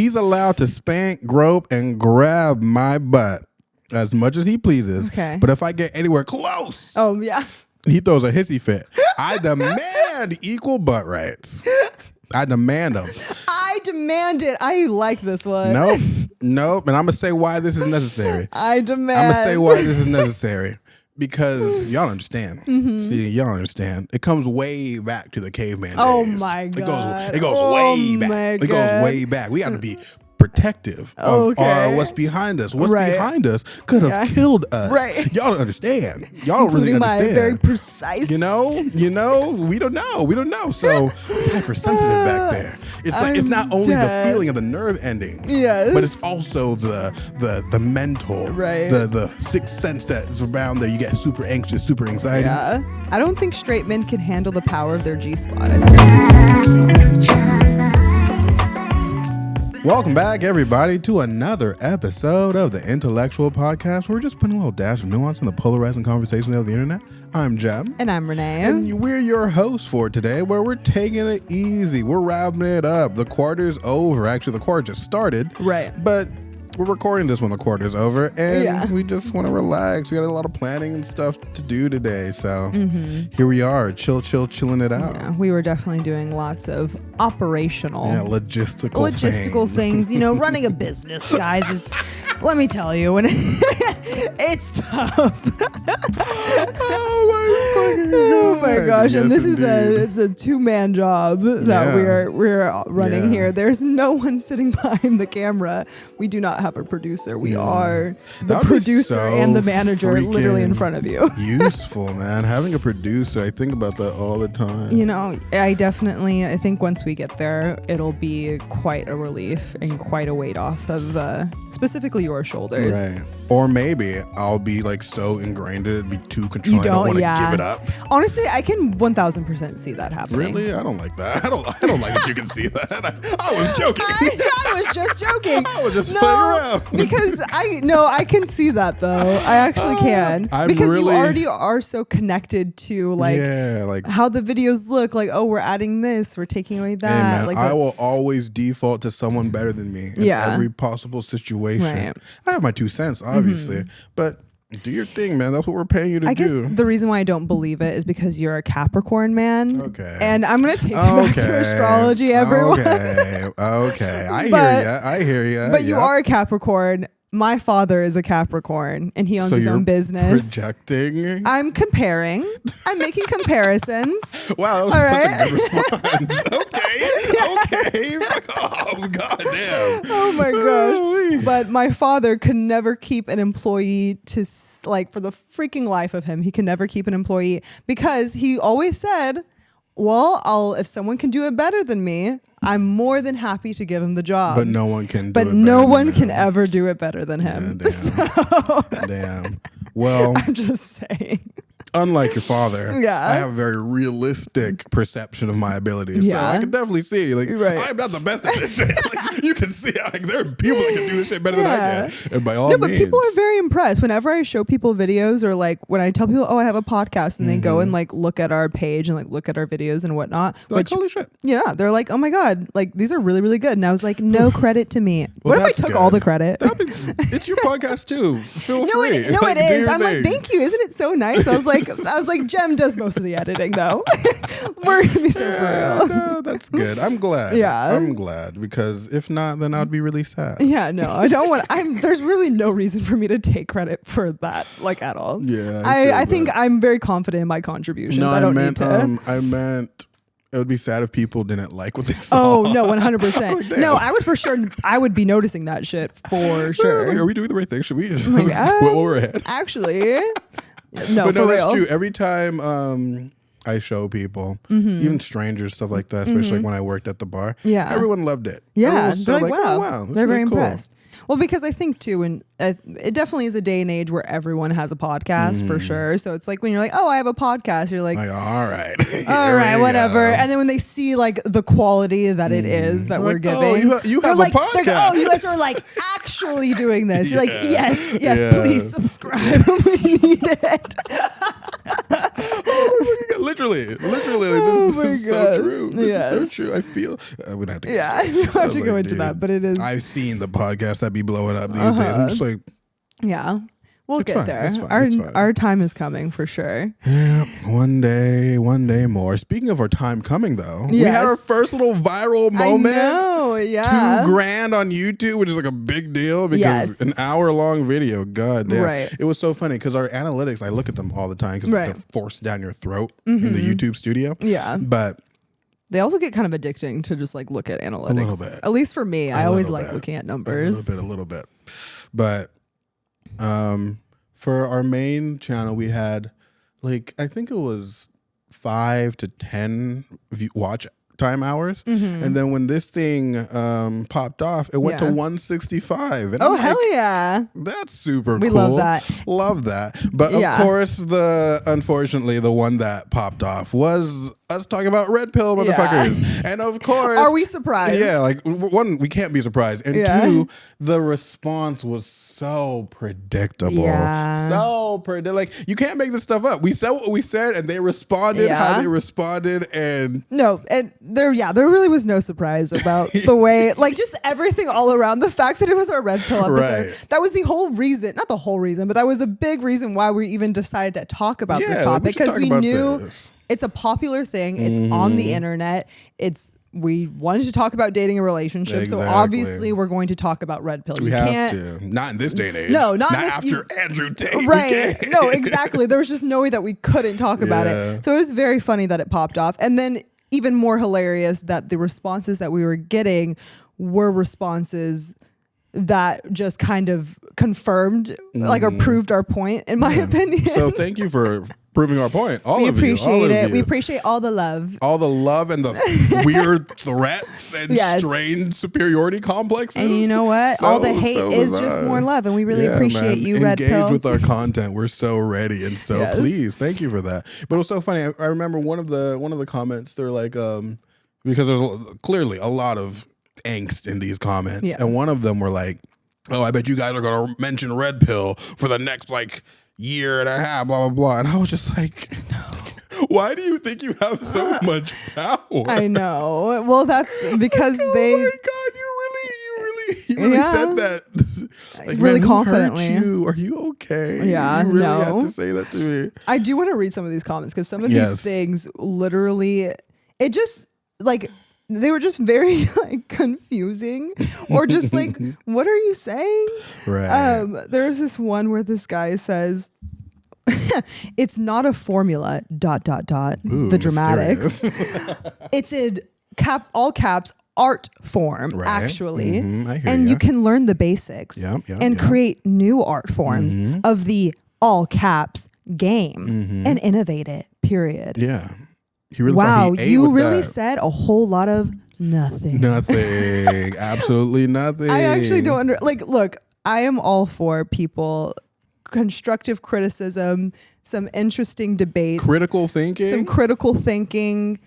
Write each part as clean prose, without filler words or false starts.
He's allowed to spank, grope, and grab my butt as much as he pleases. Okay. But if I get anywhere close, he throws a hissy fit. I demand equal butt rights. I demand them. I demand it. I like this one. Nope. And I'm going to say why this is necessary. I'm going to say why this is necessary. Because y'all understand. See, y'all understand. It comes way back to the caveman days. Oh my God. It goes way back. It goes way back. We got to be protective of what's behind us. What's behind us could have killed us. Right. Y'all don't understand. Y'all don't really understand. My very precise. You know, we don't know. So it's hypersensitive back there. It's like it's not only the feeling of the nerve ending, but it's also the mental, the sixth sense that's around there. You get super anxious, super anxiety. Yeah. I don't think straight men can handle the power of their G-spot. Welcome back, everybody, to another episode of the Intellectual Podcast. We're just putting a little dash of nuance in the polarizing conversation of the internet. I'm Jem. And I'm Renee. And we're your hosts for today, where we're taking it easy. We're wrapping it up. The quarter's over. Actually, the quarter just started. Right. But we're recording this when the quarter's over, and we just want to relax. We got a lot of planning and stuff to do today, so here we are, chilling it out. Yeah, we were definitely doing lots of operational, logistical things. You know, running a business, guys, is, let me tell you, when it's tough. Oh my gosh! Yes, and this indeed. it's a two-man job that we're running here. There's no one sitting behind the camera. We do not have a producer. We are the producer and the manager literally in front of you. Useful, man. Having a producer, I think about that all the time. You know, I think once we get there, it'll be quite a relief and quite a weight off of specifically your shoulders. Right. Or maybe I'll be like so ingrained in it, it'd be too controlling. I don't want to give it up. Honestly, I can 1000% see that happening. Really? I don't like that. I don't like that you can see that. I was joking. I was just joking. I was just playing around. Because I can see that though. I actually can. Because you already are so connected to like how the videos look. Like, oh, we're adding this, we're taking away that. Hey man, like I will always default to someone better than me in every possible situation. Right. I have my 2 cents, obviously, but do your thing, man. That's what we're paying you to do. I guess the reason why I don't believe it is because you're a Capricorn man. Okay. And I'm going to take you back to astrology, everyone. Okay. I hear you. But you are a Capricorn. My father is a Capricorn, and he owns his own business. Projecting? I'm comparing. I'm making comparisons. Wow, that was such a good response. Okay. Oh, goddamn. Oh my gosh. But my father could never keep an employee to, like, for the freaking life of him, he can never keep an employee because he always said, well, if someone can do it better than me, I'm more than happy to give him the job. But no one can do it better no one can ever do it better than him. Yeah, damn. Well, I'm just saying. Unlike your father, I have a very realistic perception of my abilities. So I can definitely see, like, I'm not the best at this shit. Like, you can see, like, there are people that can do this shit better than I can. And by all means. But people are very impressed. Whenever I show people videos or, like, when I tell people, oh, I have a podcast, and they go and, like, look at our page and, like, look at our videos and whatnot. They're like, holy shit. Yeah. They're like, oh, my God. Like, these are really, really good. And I was like, no credit to me. Well, what if I took all the credit? It's your podcast, too. Feel free. It is. I'm like, thank you. Isn't it so nice? I was like, Jem does most of the editing, though. We're gonna be so real. No, that's good. I'm glad. Yeah, I'm glad, because if not, then I'd be really sad. Yeah, no, I don't want. There's really no reason for me to take credit for that, like, at all. Yeah, I think I'm very confident in my contributions. No, I don't need to. I meant. It would be sad if people didn't like what they saw. Oh, no, 100%. No, I would for sure. I would be noticing that shit for sure. Like, are we doing the right thing? Should we just quit while we're ahead? Actually, no, but for real. That's true. Every time I show people, even strangers, stuff like that, especially like when I worked at the bar, everyone loved it. Yeah, they're like, wow. Oh, wow, they're very cool. impressed. Well, because I think too, and it definitely is a day and age where everyone has a podcast for sure. So it's like when you're like, oh, I have a podcast, you're like all right, whatever. And then when they see like the quality that it is that we're giving, you have a podcast. They're like, oh, you guys are like actually doing this. You're like, yes, please subscribe. We need it. literally. Like, this is so true. This is so true. I feel we don't have to. Yeah, you don't have to go into that, but it is. I've seen the podcast that be blowing up these days. I'm just like, yeah. We'll get there. It's fine. Our time is coming for sure. Yeah, one day more. Speaking of our time coming, though, we had our first little viral moment. I know, yeah. $2,000 on YouTube, which is like a big deal because an hour-long video. God damn. Right. It was so funny because our analytics, I look at them all the time because they're forced down your throat in the YouTube studio. Yeah. But they also get kind of addicting to just like look at analytics. A little bit. At least for me, I always like looking at numbers. A little bit. But for our main channel, we had like, I think it was 5 to 10 watch time hours. And then when this thing popped off, it went to 165. And hell yeah. That's super cool. We love that. Love that. But of course, unfortunately, the one that popped off was us talking about red pill motherfuckers. And of course, are we surprised? Yeah, like one, we can't be surprised. And two, the response was so predictable. Like, you can't make this stuff up. We said what we said and they responded how they responded. And there really was no surprise about the way, like, just everything all around. The fact that it was our red pill episode. That was the whole reason, not the whole reason, but that was a big reason why we even decided to talk about this topic, because we knew it's a popular thing. It's on the internet. We wanted to talk about dating and relationships, so obviously we're going to talk about red pill. We have to. Not in this day and age. No, not after Andrew Tate. Right. No, exactly. There was just no way that we couldn't talk about it. So it was very funny that it popped off. And then even more hilarious that the responses that we were getting were responses that just kind of confirmed, like, or proved our point, in my opinion. So thank you for proving our point. We appreciate it. We appreciate all the love. All the love and the weird threats and strange superiority complexes. And you know what? All the hate is just more love. And we really appreciate you, Red Pill. Engage with our content. We're so ready. And so please, thank you for that. But it was so funny. I remember one of the comments, they're like, because there's clearly a lot of angst in these comments. And one of them were like, oh, I bet you guys are going to mention red pill for the next, like, year and a half, blah, blah, blah. And I was just like, no. Why do you think you have so much power? I know. Well, that's because they... Oh my God, you really said that. Like, really man, confidently. Are you okay? Yeah, you really had to say that to me. I do want to read some of these comments because some of these things literally, it just, like... They were just very, like, confusing, or just like, what are you saying? Right. There's this one where this guy says, it's not a formula, ... Ooh, the dramatics. It's in all caps, art form, actually. And you can learn the basics and create new art forms of the all caps game and innovate it, period. Yeah. You really said a whole lot of nothing. Nothing. Absolutely nothing. I actually don't look, I am all for people, constructive criticism, some interesting debates. Critical thinking. Some critical thinking.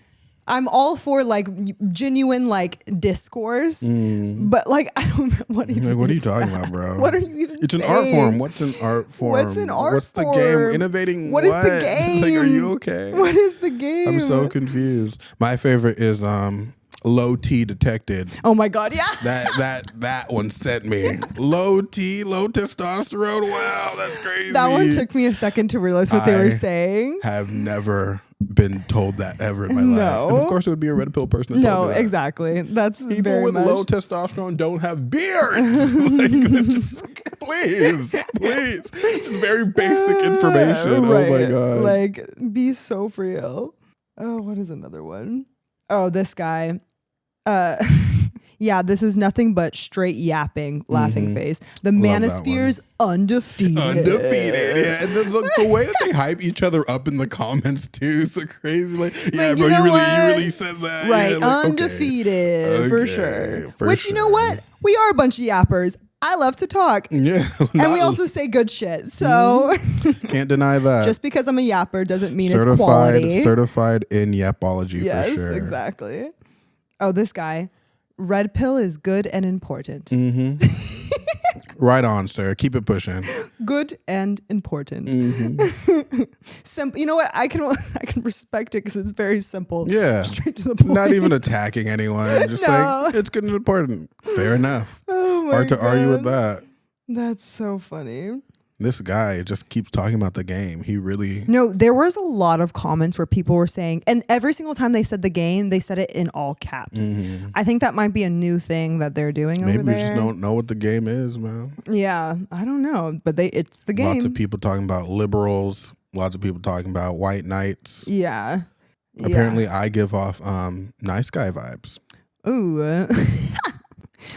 I'm all for, like, genuine, like, discourse, but, like, I don't know what even. Like, what are you talking about, bro? What are you even It's saying? An art form. What's an art form? What's an art What's form? the game? Innovating what? What is the game? Like, are you okay? What is the game? I'm so confused. My favorite is low T detected. Oh my God, yeah. That one sent me. Low T, low testosterone. Wow, that's crazy. That one took me a second to realize what they were saying. Have never been told that ever in my life. And of course it would be a red pill person to tell me that. Exactly. That's people with low testosterone don't have beards. Like, just, please. Just very basic information. Right. Oh my God. Like, be so real. Oh, what is another one? Oh, this guy. Yeah, this is nothing but straight yapping, laughing face. The manosphere's undefeated. Yeah, and the way that they hype each other up in the comments too is so crazy. Like, yeah, like, bro, you really said that. Right, yeah, like, undefeated for sure. Which, you know what? We are a bunch of yappers. I love to talk. Yeah. And we also say good shit. So can't deny that. Just because I'm a yapper doesn't mean it's quality. Certified in yapology for sure. Yes, exactly. Oh, this guy. Red pill is good and important. Right on, sir. Keep it pushing. Good and important. Simple. You know what? I can respect it because it's very simple. Yeah. Straight to the point. Not even attacking anyone. Just saying it's good and important. Fair enough. Oh my Hard to God. argue with that. That's so funny. This guy just keeps talking about the game. He really... No, there was a lot of comments where people were saying, and every single time they said the game, they said it in all caps. I think that might be a new thing that they're doing over there. Maybe we just don't know what the game is, man. Yeah, I don't know, but it's the game. Lots of people talking about liberals. Lots of people talking about white knights. Yeah. Apparently, I give off nice guy vibes. Ooh.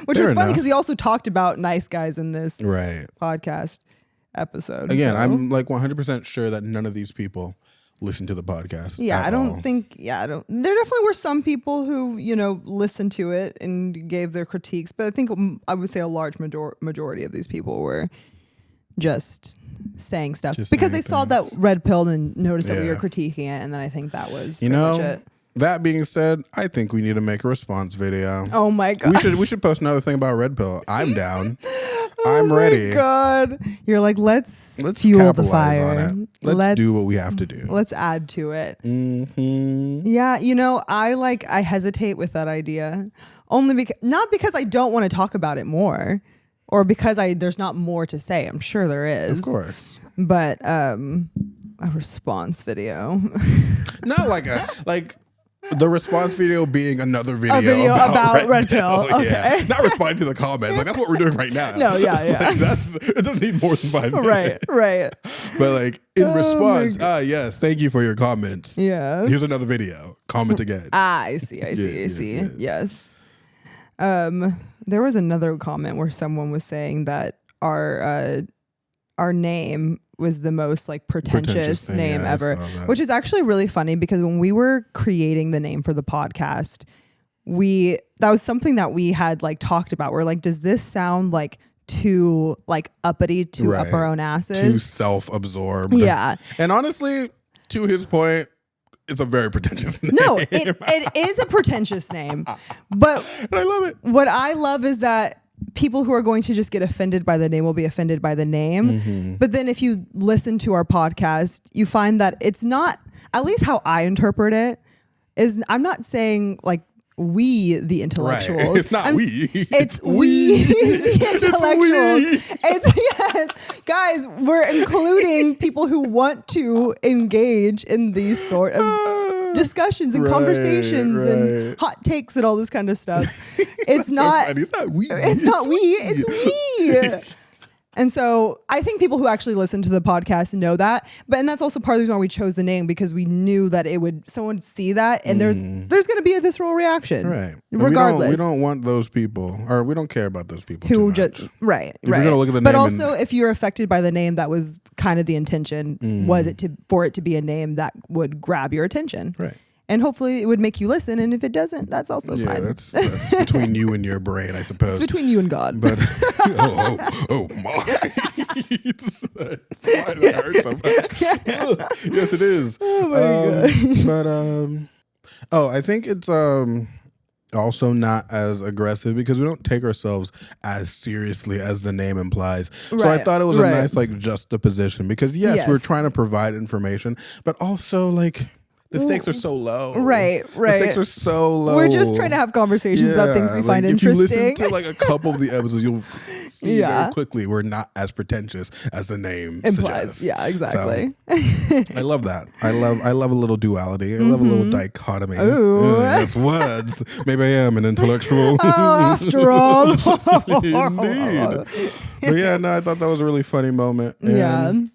Which was funny because we also talked about nice guys in this podcast episode. Again, I'm like 100% sure that none of these people listen to the podcast. Yeah, I don't think. Yeah, I don't. There definitely were some people who listened to it and gave their critiques, but I think I would say a large majority of these people were just saying stuff because they saw that red pill and noticed that we were critiquing it, and then I think that was pretty much it. That being said, I think we need to make a response video. Oh my God. We should post another thing about red pill. I'm down. I'm ready. Oh my God. You're like, let's fuel the fire. On it. Let's do what we have to do. Let's add to it. Yeah, I hesitate with that idea. Only not because I don't want to talk about it more or because there's not more to say. I'm sure there is. Of course. But a response video. Not like the response video being another video about red pill. Okay. Yeah. Not responding to the comments. Like that's what we're doing right now. No, yeah. It doesn't need more than 5 minutes. Right. But like in response, yes, thank you for your comments. Yeah. Here's another video. Comment again. I see. Yes. There was another comment where someone was saying that our name was the most like pretentious name ever, which is actually really funny because when we were creating the name for the podcast, that was something that we had like talked about. We're like, does this sound like too like uppity, too up our own asses, too self-absorbed? Yeah. And honestly, to his point, it's a very pretentious name. No, it is a pretentious name, but and I love it. What I love is that people who are going to just get offended by the name will be offended by the name. But then if you listen to our podcast, you find that it's not, at least how I interpret it, is I'm not saying like we, the intellectuals. Right. It's not it's we, the intellectuals. Yes. Guys, we're including people who want to engage in these sort of discussions and conversations and hot takes and all this kind of stuff. It's not. It's not we. It's we. And so I think people who actually listen to the podcast know that. And that's also part of the reason why we chose the name, because we knew that someone would see that and there's going to be a visceral reaction. Right. Regardless. We don't want those people, or we don't care about those people who too much. Just right. If you're gonna look at the but name also if you're affected by the name, that was kind of the intention, for it to be a name that would grab your attention. Right. And hopefully it would make you listen. And if it doesn't, that's also fine. Yeah, that's between you and your brain, I suppose. It's between you and God. But oh my! Why did that hurt so much? Yes, it is. Oh my God. But I think it's also not as aggressive because we don't take ourselves as seriously as the name implies. So I thought it was a nice like juxtaposition because yes, we're trying to provide information, but also like. The stakes are so low. Right. The stakes are so low. We're just trying to have conversations about things we find interesting. If you listen to like a couple of the episodes, you'll see very quickly we're not as pretentious as the name implies. Suggests. Yeah, exactly. So, I love that. I love a little duality. I love a little dichotomy. Ooh. That's words. Maybe I am an intellectual. After all. Indeed. But yeah, no, I thought that was a really funny moment. And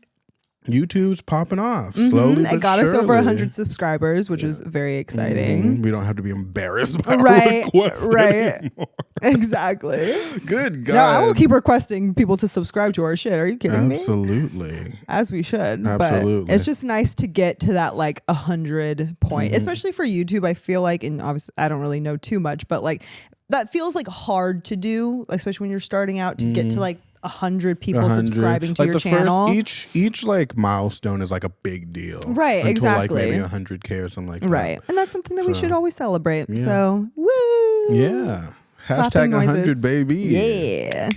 YouTube's popping off slowly. It got us over 100 subscribers, which is very exciting. We don't have to be embarrassed by requests anymore. Exactly. Good God. No, I will keep requesting people to subscribe to our shit. Are you kidding me? Absolutely. As we should. Absolutely. But it's just nice to get to that like 100 point, especially for YouTube. I feel like, and obviously I don't really know too much, but like that feels like hard to do, especially when you're starting out, to get to like 100 people subscribing to like your channel. Each like milestone is like a big deal. Right, until exactly. Like maybe 100K or something like that. Right. And that's something that we should always celebrate. So, woo! Yeah. Hashtag 100, baby. Yeah.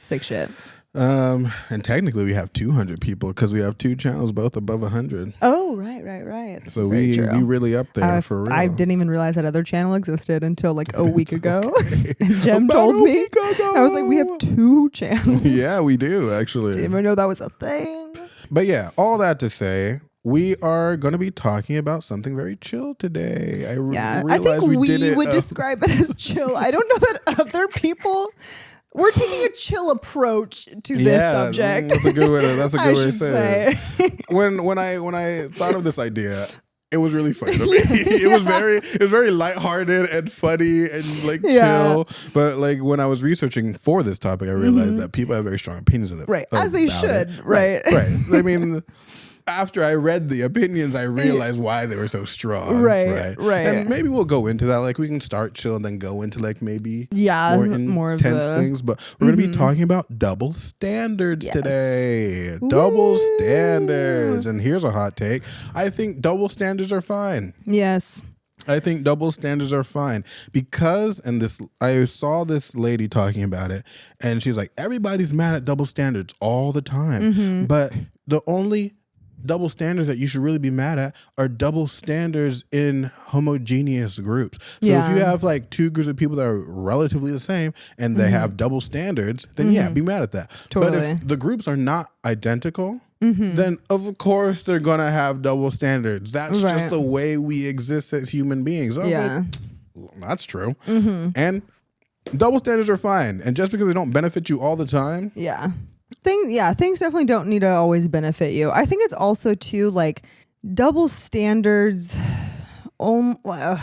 Sick shit. And technically we have 200 people because we have 2 channels, both above 100. Oh, right. So we really up there for real. I didn't even realize that other channel existed until like a week ago. And Jem told me. I was like, we have 2 channels. Yeah, we do actually. Didn't even know that was a thing. But yeah, all that to say, we are going to be talking about something very chill today. I think we would describe it as chill. I don't know that other people. We're taking a chill approach to this subject. That's a good way to say it. When I thought of this idea, it was really funny to me. It was very lighthearted and funny and like chill. But like when I was researching for this topic, I realized that people have very strong opinions on it. Right. As they should. Right. I mean, after I read the opinions, I realized why they were so strong. Right. And maybe we'll go into that. Like we can start chill and then go into like maybe more intense things. But we're going to be talking about double standards today. Double standards. And here's a hot take. I think double standards are fine. Yes. I think double standards are fine because, I saw this lady talking about it, and she's like, everybody's mad at double standards all the time. But the only double standards that you should really be mad at are double standards in homogeneous groups. So if you have like 2 groups of people that are relatively the same and they have double standards, then be mad at that. Totally. But if the groups are not identical, then of course they're gonna have double standards. That's just the way we exist as human beings. So I was like, that's true. And double standards are fine. And just because they don't benefit you all the time, things definitely don't need to always benefit you. I think it's also too like double standards. Some of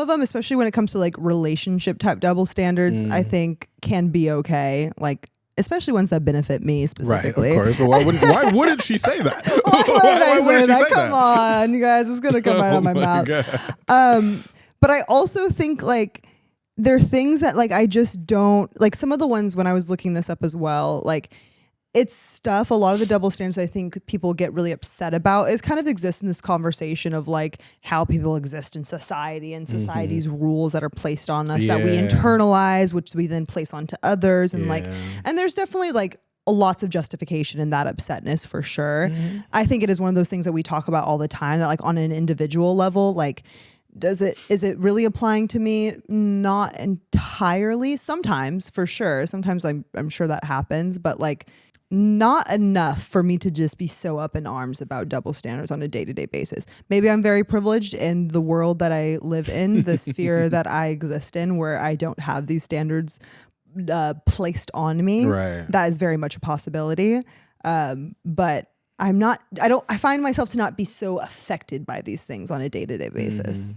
them, especially when it comes to like relationship type double standards, I think can be okay. Like especially ones that benefit me specifically. Right, of course. But why wouldn't she say that? why wouldn't she say that? Come on, you guys, it's gonna come out of my mouth. But I also think like there are things that like I just don't like. Some of the ones when I was looking this up as well, like it's stuff. A lot of the double standards I think people get really upset about is kind of exist in this conversation of like how people exist in society and society's rules that are placed on us that we internalize, which we then place onto others, and and there's definitely like lots of justification in that upsetness for sure. I think it is one of those things that we talk about all the time that like on an individual level, like is it really applying to me? Not entirely. Sometimes, for sure. Sometimes I'm sure that happens, but like not enough for me to just be so up in arms about double standards on a day-to-day basis. Maybe I'm very privileged in the world that I live in, the sphere that I exist in, where I don't have these standards placed on me. Right. That is very much a possibility. But I find myself to not be so affected by these things on a day-to-day basis.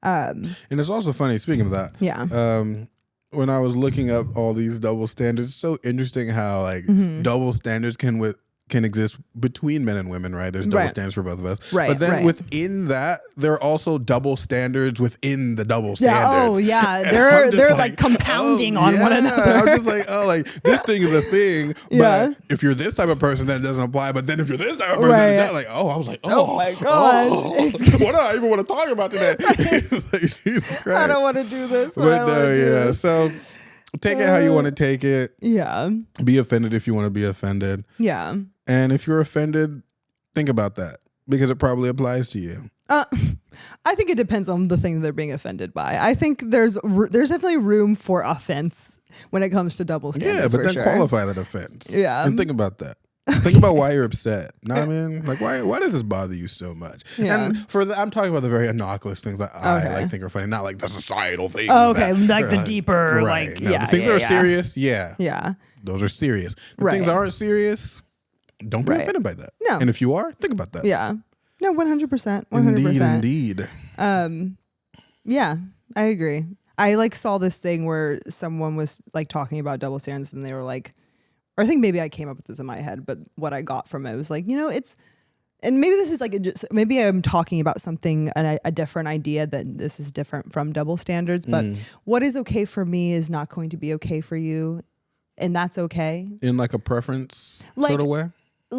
And it's also funny, speaking of that, when I was looking up all these double standards, it's so interesting how like double standards can exist between men and women, right? There's double standards for both of us. Right. But then within that, there are also double standards within the double standards. Oh yeah. They're like compounding on one another. I'm just like, this thing is a thing. But if you're this type of person, then it doesn't apply. But then if you're this type of person, it's like, I was like, oh my gosh. What do I even want to talk about today? It's like, Jesus Christ. I don't want to do this. But no, so take it how you want to take it. Yeah. Be offended if you want to be offended. Yeah. And if you're offended, think about that because it probably applies to you. I think it depends on the thing they're being offended by. I think there's definitely room for offense when it comes to double standards. Yeah, but then qualify that offense. Yeah. And think about that. Think about why you're upset. Know what I mean? Like, why does this bother you so much? Yeah. And I'm talking about the very innocuous things that I like think are funny, not like the societal things. Oh, okay, like the deeper, right. The things that are serious, those are serious. The things that aren't serious, don't be offended by that. No. And if you are, think about that. Yeah. No, 100%. 100%. Indeed. Yeah, I agree. I like saw this thing where someone was like talking about double standards and they were like, or I think maybe I came up with this in my head, but what I got from it was like, and maybe this is like, maybe I'm talking about something, a different idea that this is different from double standards, but what is okay for me is not going to be okay for you. And that's okay. In like a preference sort of way?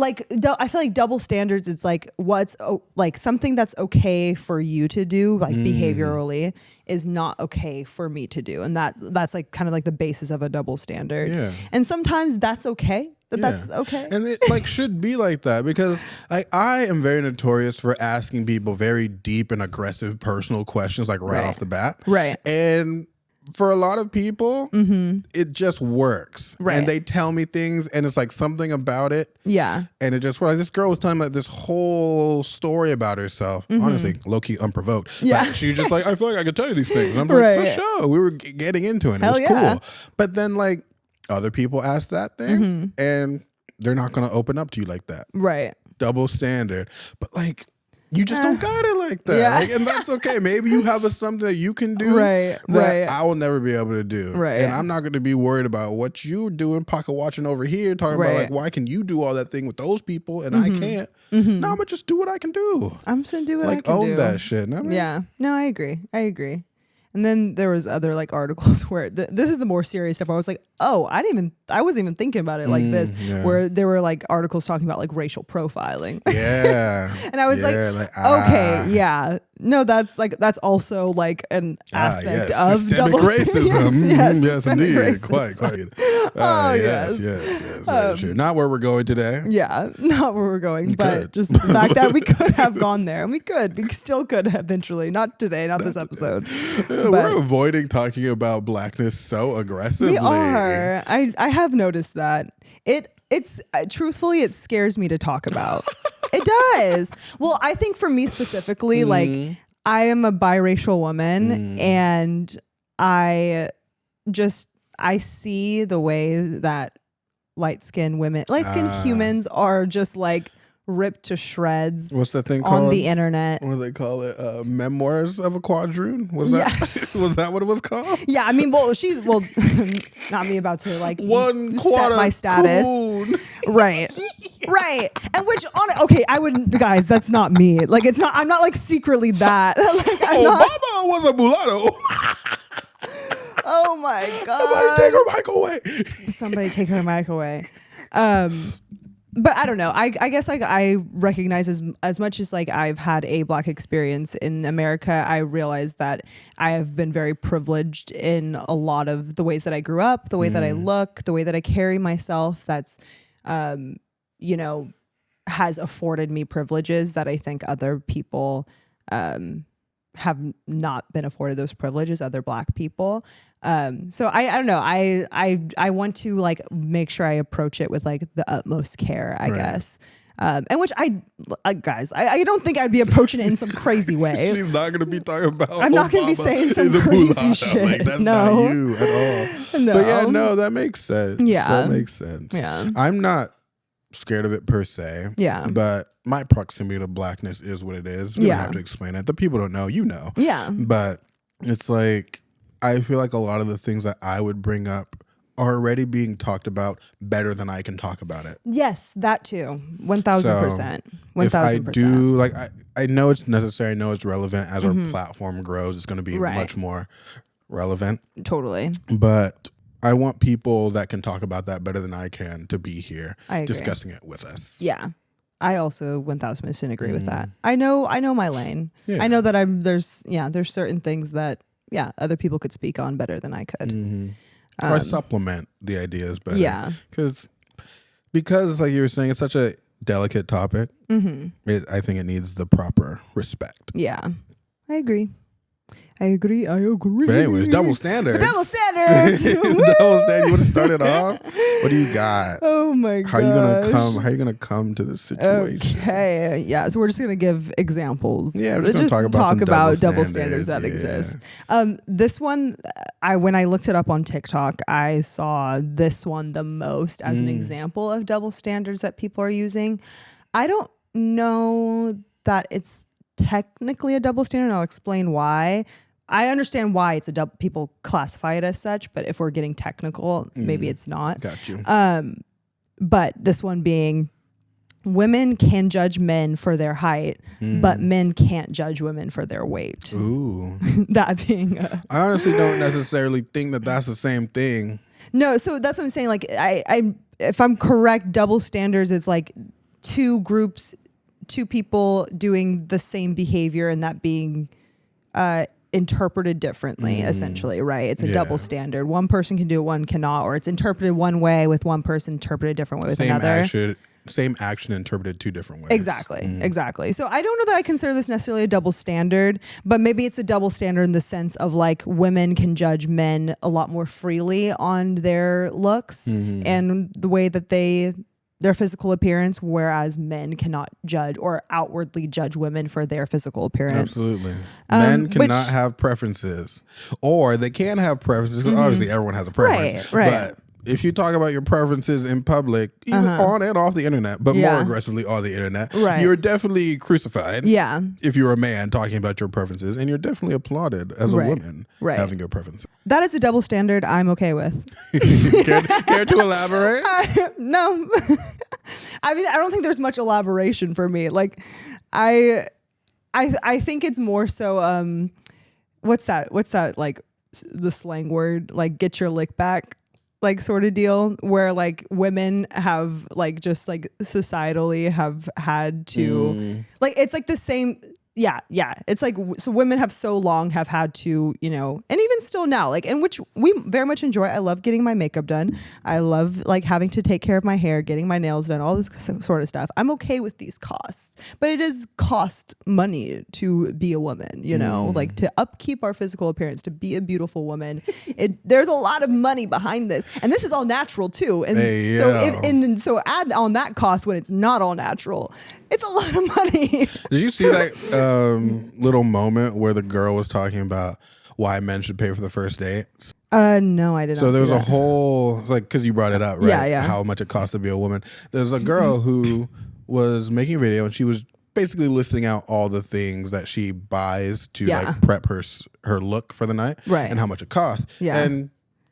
I feel like double standards, it's like what's like something that's okay for you to do, like behaviorally, is not okay for me to do. And that's like kind of like the basis of a double standard. Yeah. And sometimes that's okay. That's okay. And it like should be like that, because I am very notorious for asking people very deep and aggressive personal questions, like right off the bat. Right. And for a lot of people, it just works. Right. And they tell me things and it's like something about it. Yeah. And it just, like, this girl was telling me this whole story about herself. Honestly, low-key unprovoked. Yeah. But she just like, I feel like I could tell you these things. And I'm like, for sure. We were getting into it. And it was cool. But then like other people ask that thing and they're not going to open up to you like that. Right. Double standard. But like, you just don't got it like that. Yeah. Like, and that's okay. Maybe you have something that you can do that I will never be able to do. Right. And I'm not going to be worried about what you doing, pocket watching over here, talking about like, why can you do all that thing with those people and I can't? No, I'm going to just do what I can do. I'm just going to do what like, I can do. Like, own that shit. I mean, yeah. No, I agree. And then there was other like articles where this is the more serious stuff. I was like, oh, I wasn't even thinking about it like this, where there were like articles talking about like racial profiling. Yeah. And I was okay, yeah. No, that's also like an aspect of systemic double racism. Yes, indeed. Racism. Quite. Yes. Very true. Not where we're going today. Yeah, not where we're going, but just the fact that we could have gone there, and we still could eventually. Not today, not this episode. We're avoiding talking about blackness so aggressively. We are. I have noticed that. It's truthfully, it scares me to talk about. It does. Well, I think for me specifically, like I am a biracial woman and I see the way that light-skinned humans are just like ripped to shreds. What's that thing called on the internet? What do they call it? Memoirs of a Quadroon? Was that what it was called? Yeah, I mean, not me about to like one set quarter my status. coon. Right. And I wouldn't, guys, that's not me. Like, it's not, I'm not like secretly that. Like, Obama was a mulatto. Oh my God. Somebody take her mic away. Somebody take her mic away. But I don't know. I guess like I recognize as much as like I've had a Black experience in America, I realize that I have been very privileged in a lot of the ways that I grew up, the way that I look, the way that I carry myself. That's, has afforded me privileges that I think other people have not been afforded those privileges, other Black people. So I don't know. I want to like make sure I approach it with like the utmost care, I guess. And which guys, I don't think I'd be approaching it in some crazy way. She's not going to be talking about I'm not going to be saying some crazy shit. Like, that's not you at all. No. But yeah, no, that makes sense. Yeah. That makes sense. Yeah. I'm not scared of it per se. Yeah. But my proximity to Blackness is what it is. We don't have to explain it. The people don't know, you know. Yeah. But it's like, I feel like a lot of the things that I would bring up are already being talked about better than I can talk about it. Yes, that too. 1,000%. 1,000%. If I do, like, I know it's necessary. I know it's relevant. As our platform grows, it's going to be much more relevant. Totally. But I want people that can talk about that better than I can to be here discussing it with us. Yeah. I also 1,000% agree with that. I know my lane. Yeah. I know that there's certain things that other people could speak on better than I could. Or supplement the ideas better. Yeah. Because like you were saying, it's such a delicate topic. I think it needs the proper respect. Yeah. I agree. But anyways, double standards. The double standards. Double standards. You want to start it off? What do you got? Oh my god. How are you gonna come to this situation? Okay. Yeah. So we're just gonna give examples. Yeah. We're just gonna talk about double standards that exist. This one, when I looked it up on TikTok, I saw this one the most as an example of double standards that people are using. I don't know that it's technically a double standard. I'll explain why. I understand why it's people classify it as such, but if we're getting technical, maybe it's not. Got you. But this one being, women can judge men for their height, but men can't judge women for their weight. Ooh. That being I honestly don't necessarily think that that's the same thing. No, so that's what I'm saying. Like, I if I'm correct, double standards, it's like two people doing the same behavior and that being interpreted differently, essentially, right? It's a double standard. One person can do it, one cannot, or it's interpreted one way with one person, interpreted a different way with another. Same action interpreted two different ways. Exactly. So I don't know that I consider this necessarily a double standard, but maybe it's a double standard in the sense of like women can judge men a lot more freely on their looks and the way that their physical appearance, whereas men cannot judge or outwardly judge women for their physical appearance. Absolutely. Men cannot have preferences, or they can have preferences because obviously everyone has a preference. Right. But if you talk about your preferences in public, even on and off the internet, but more aggressively on the internet, you're definitely crucified. Yeah. If you're a man talking about your preferences, and you're definitely applauded as a woman having your preferences. That is a double standard I'm okay with. Care to elaborate? No. I mean, I don't think there's much elaboration for me. Like, I think it's more so. What's that? Like the slang word? Like get your lick back. Like sort of deal where like women have like just like societally have had to like it's like the same. Yeah. It's like, so women have so long have had to, you know, and even still now, like, in which we very much enjoy. I love getting my makeup done. I love like having to take care of my hair, getting my nails done, all this sort of stuff. I'm okay with these costs, but it does cost money to be a woman, you know, like to upkeep our physical appearance, to be a beautiful woman. There's a lot of money behind this, and this is all natural too. And so add on that cost when it's not all natural, it's a lot of money. Did you see that little moment where the girl was talking about why men should pay for the first date? No, I didn't. So there was a whole, like, because you brought it up, right? Yeah. How much it costs to be a woman. There's a girl who was making a video, and she was basically listing out all the things that she buys to like prep her look for the night, right? And how much it costs. Yeah. And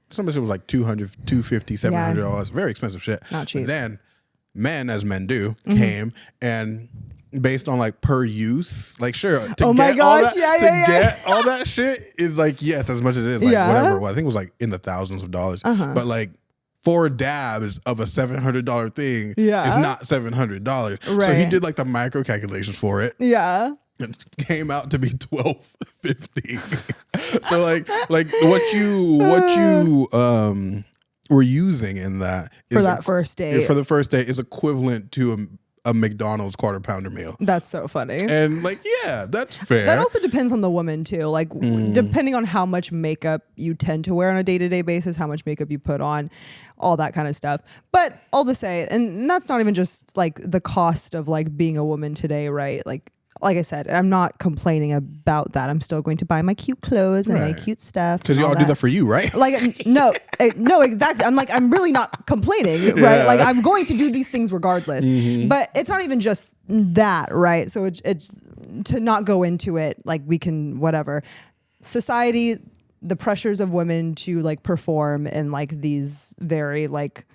some of it was like $200, $250, $700. Very expensive shit. Not cheap. But then men, as men do, came and based on like per use, like sure. Get all that shit is like, yes, as much as it is, like whatever it was. I think it was like in the thousands of dollars. But like 4 dabs of a $700 thing is not $700. Right. So he did like the micro calculations for it. Yeah. It came out to be $1,250. So like what you were using in that for that first date. For the first date is equivalent to a McDonald's quarter pounder meal. That's so funny. And like, yeah, that's fair. That also depends on the woman too. Like depending on how much makeup you tend to wear on a day-to-day basis, how much makeup you put on, all that kind of stuff. But all to say, and that's not even just like the cost of like being a woman today, right? Like I said, I'm not complaining about that. I'm still going to buy my cute clothes and my cute stuff. Because you all do that for you, right? Like, no, exactly. I'm really not complaining, right? Like I'm going to do these things regardless. But it's not even just that, right? So it's to not go into it, like we can, whatever. Society, the pressures of women to like perform in like these very like,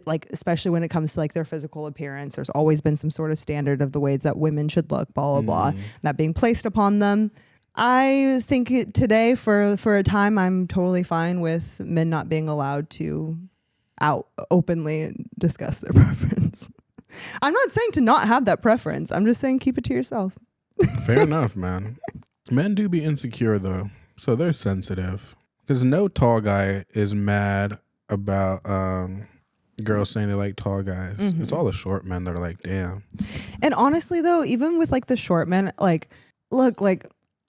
like especially when it comes to like their physical appearance, there's always been some sort of standard of the way that women should look, blah blah blah, that being placed upon them. I think today for a time I'm totally fine with men not being allowed to openly discuss their preference. I'm not saying to not have that preference, I'm just saying keep it to yourself. Fair enough, man. Men do be insecure though, so they're sensitive, because no tall guy is mad about girls saying they like tall guys. It's all the short men that are like, damn. And honestly though, even with like the short men, like look, like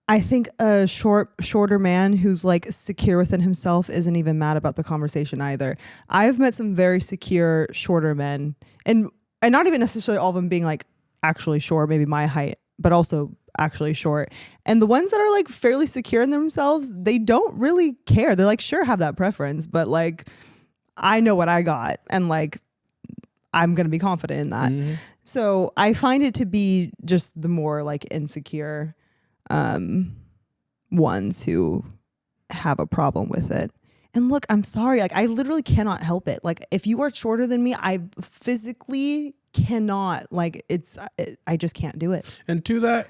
I think a shorter man who's like secure within himself isn't even mad about the conversation either. I've met some very secure shorter men, and not even necessarily all of them being like actually short, maybe my height, but also actually short. And the ones that are like fairly secure in themselves, they don't really care. They're like, sure, have that preference, but like I know what I got, and like I'm gonna be confident in that. So I find it to be just the more like insecure ones who have a problem with it. And look, I'm sorry, like I literally cannot help it. Like if you are shorter than me, I physically cannot, like I just can't do it. And to that,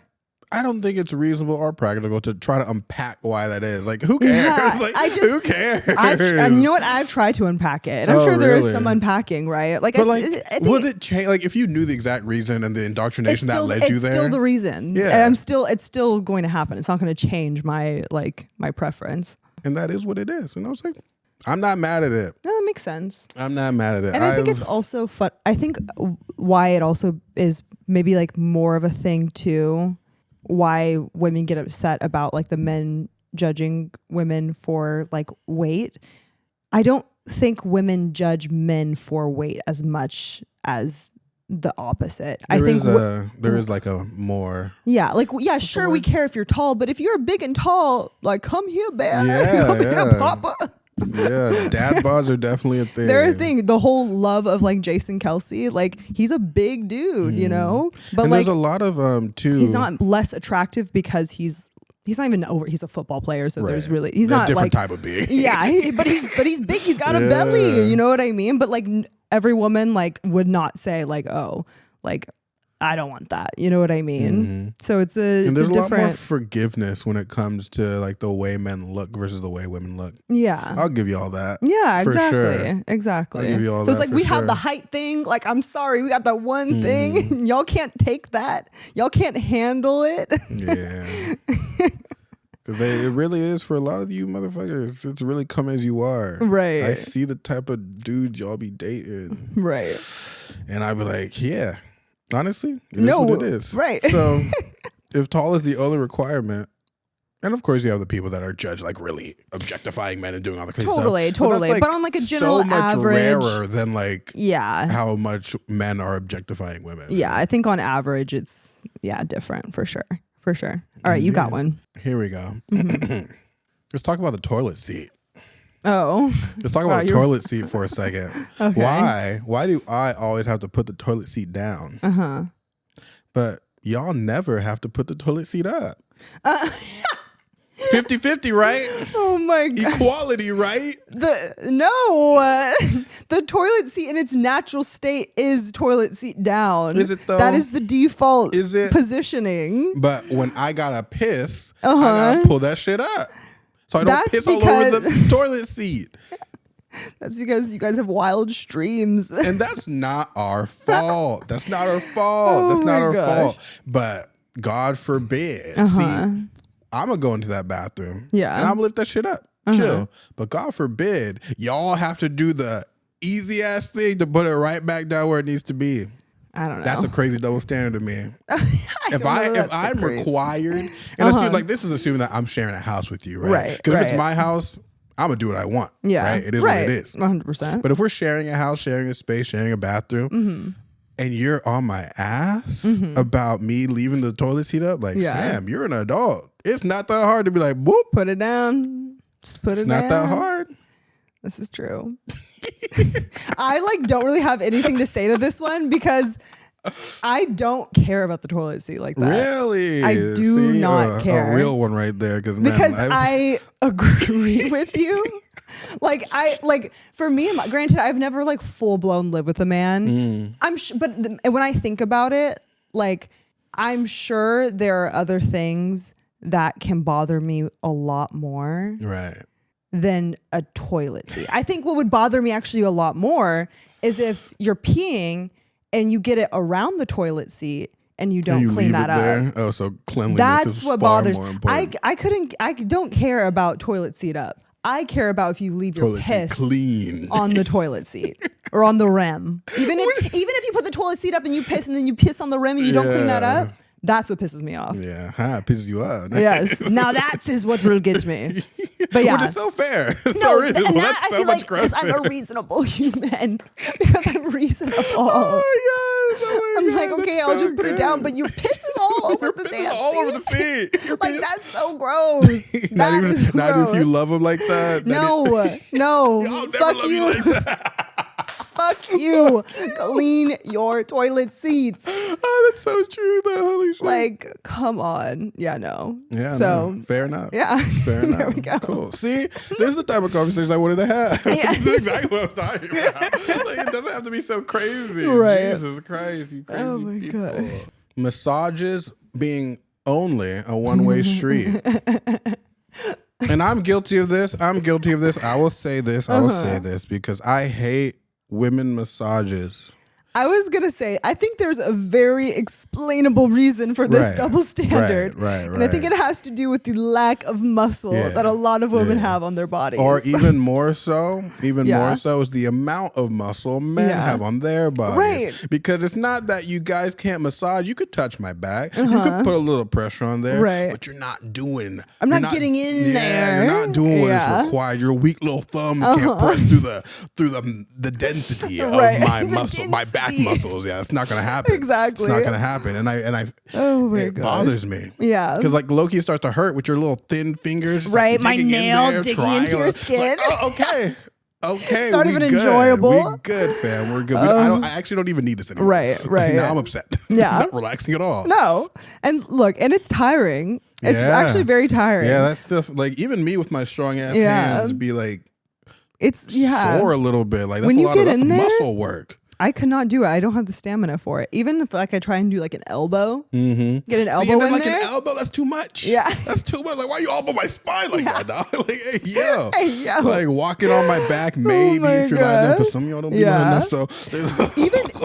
I don't think it's reasonable or practical to try to unpack why that is. Like, who cares? Yeah, like, who cares? And you know what? I've tried to unpack it. And I'm sure there is some unpacking, right? Like, but I think would it change? Like, if you knew the exact reason and the indoctrination that led you there, it's still the reason. Yeah, and it's still going to happen. It's not going to change my preference. And that is what it is. And I was like, I'm not mad at it. No, that makes sense. I'm not mad at it. And I think it's also fun. I think why it also is maybe like more of a thing too, why women get upset about like the men judging women for like weight. I don't think women judge men for weight as much as the opposite. There is like a more sure, we care if you're tall, but if you're big and tall, like, come here, man. Come here, papa. Yeah, dad bods are definitely a thing. They're a thing. The whole love of like Jason Kelsey, like, he's a big dude, you know. But and like, there's a lot of too. He's not less attractive because he's not even over. He's a football player, so there's really he's They're not different like type of big. Yeah, but he's big. He's got a belly. You know what I mean? But like every woman like would not say like, oh, like, I don't want that. You know what I mean? So it's and there's a different... lot more forgiveness when it comes to like the way men look versus the way women look. Yeah. I'll give you all that. Yeah, exactly. Sure. Exactly. I'll give you all so that it's like we have the height thing. Like, I'm sorry, we got that one thing. Y'all can't take that. Y'all can't handle it. Yeah. It really is for a lot of you motherfuckers. It's really come as you are. Right. I see the type of dudes y'all be dating. Right. And I'd be like, yeah. Honestly, it is what it is. Right. So if tall is the only requirement, and of course you have the people that are judged like really objectifying men and doing all the crazy stuff. Totally. But on like a general so much average, rarer than like how much men are objectifying women. Yeah, I think on average it's different for sure. For sure. All right, you got one. Here we go. Let's talk about the toilet seat. Oh. Let's talk about the toilet seat for a second. Okay. Why do I always have to put the toilet seat down? But y'all never have to put the toilet seat up. 50-50, right? Oh my God. Equality, right? The toilet seat in its natural state is toilet seat down. Is it though? That is the default positioning. positioning. But when I gotta piss, I gotta pull that shit up. So I don't piss all over the toilet seat. That's because you guys have wild streams. And that's not our fault. That's not our fault. That's not our fault. But God forbid. See, I'm going to go into that bathroom. Yeah. And I'm going to lift that shit up. Chill. But God forbid, y'all have to do the easy ass thing to put it right back down where it needs to be. I don't know. That's a crazy double standard to me. If I'm required, and assume, like, this is assuming that I'm sharing a house with you, right? Because if it's my house, I'm gonna do what I want. Yeah, right? It is what it is. 100%. But if we're sharing a house, sharing a space, sharing a bathroom, and you're on my ass about me leaving the toilet seat up, like, fam, you're an adult. It's not that hard to be like, whoop, put it down. Just put it down. It's not that hard. This is true. I like don't really have anything to say to this one because I don't care about the toilet seat like that. Really? I do not care. A real one right there. Because I agree with you. For me, granted, I've never like full blown lived with a man. But when I think about it, like, I'm sure there are other things that can bother me a lot more. Right. Than a toilet seat. I think what would bother me actually a lot more is if you're peeing and you get it around the toilet seat and you don't clean that up. Oh, so cleanliness is what bothers more important. I don't care about toilet seat up. I care about if you leave your piss clean on the toilet seat or on the rim. Even if you put the toilet seat up and you piss and then you piss on the rim and you don't clean that up. That's what pisses me off. Yeah, it pisses you off. Yes. Now that is what will get me. But yeah. Which is so fair. So reasonable. That's so much grosser. I'm a reasonable human. Because I'm reasonable. Oh my God. I'm like, okay, I'll just put it down. But your piss is all over the damn seat. All over the seat. Like, that's so gross. Not even if you love them like that. No. Fuck you. Like that. Fuck you. Clean your toilet seats. Oh, that's so true though. Holy shit. Like, come on. Yeah, no. Yeah, so fair enough. Yeah. Fair enough. There we go. Cool. See, this is the type of conversation I wanted to have. Yeah. This is exactly what I was talking about. Like, it doesn't have to be so crazy. Right. Jesus Christ, you crazy oh my people. God. Massages being only a one-way street. And I'm guilty of this. I will say this because I hate women massages. I was going to say, I think there's a very explainable reason for this double standard. Right. And I think it has to do with the lack of muscle that a lot of women have on their bodies. Or even more so is the amount of muscle men have on their bodies. Right. Because it's not that you guys can't massage. You could touch my back. You could put a little pressure on there. Right. But you're not doing. I'm not getting in there. You're not doing what is required. Your weak little thumbs can't press through the density of my muscle, my back muscles. Yeah, it's not gonna happen. Exactly. It's not gonna happen. And it bothers me. Yeah. Because like Loki starts to hurt with your little thin fingers. Right. My nail digging into your skin. Like, okay. It's not even enjoyable. We're good, fam. We're good. I actually don't even need this anymore. Right. Now I'm upset. Yeah. It's not relaxing at all. No. And look, and it's tiring. It's actually very tiring. Yeah, that's stuff. Like even me with my strong ass hands be like, it's sore a little bit. Like that's a lot of muscle work. I could not do it. I don't have the stamina for it. Even if like I try and do like an elbow, get an elbow in like there. An elbow, that's too much. Yeah, that's too much. Like why you elbow my spine like that, dog? Like hey yo, like walking on my back maybe if you're not enough. Because some of y'all don't be enough. So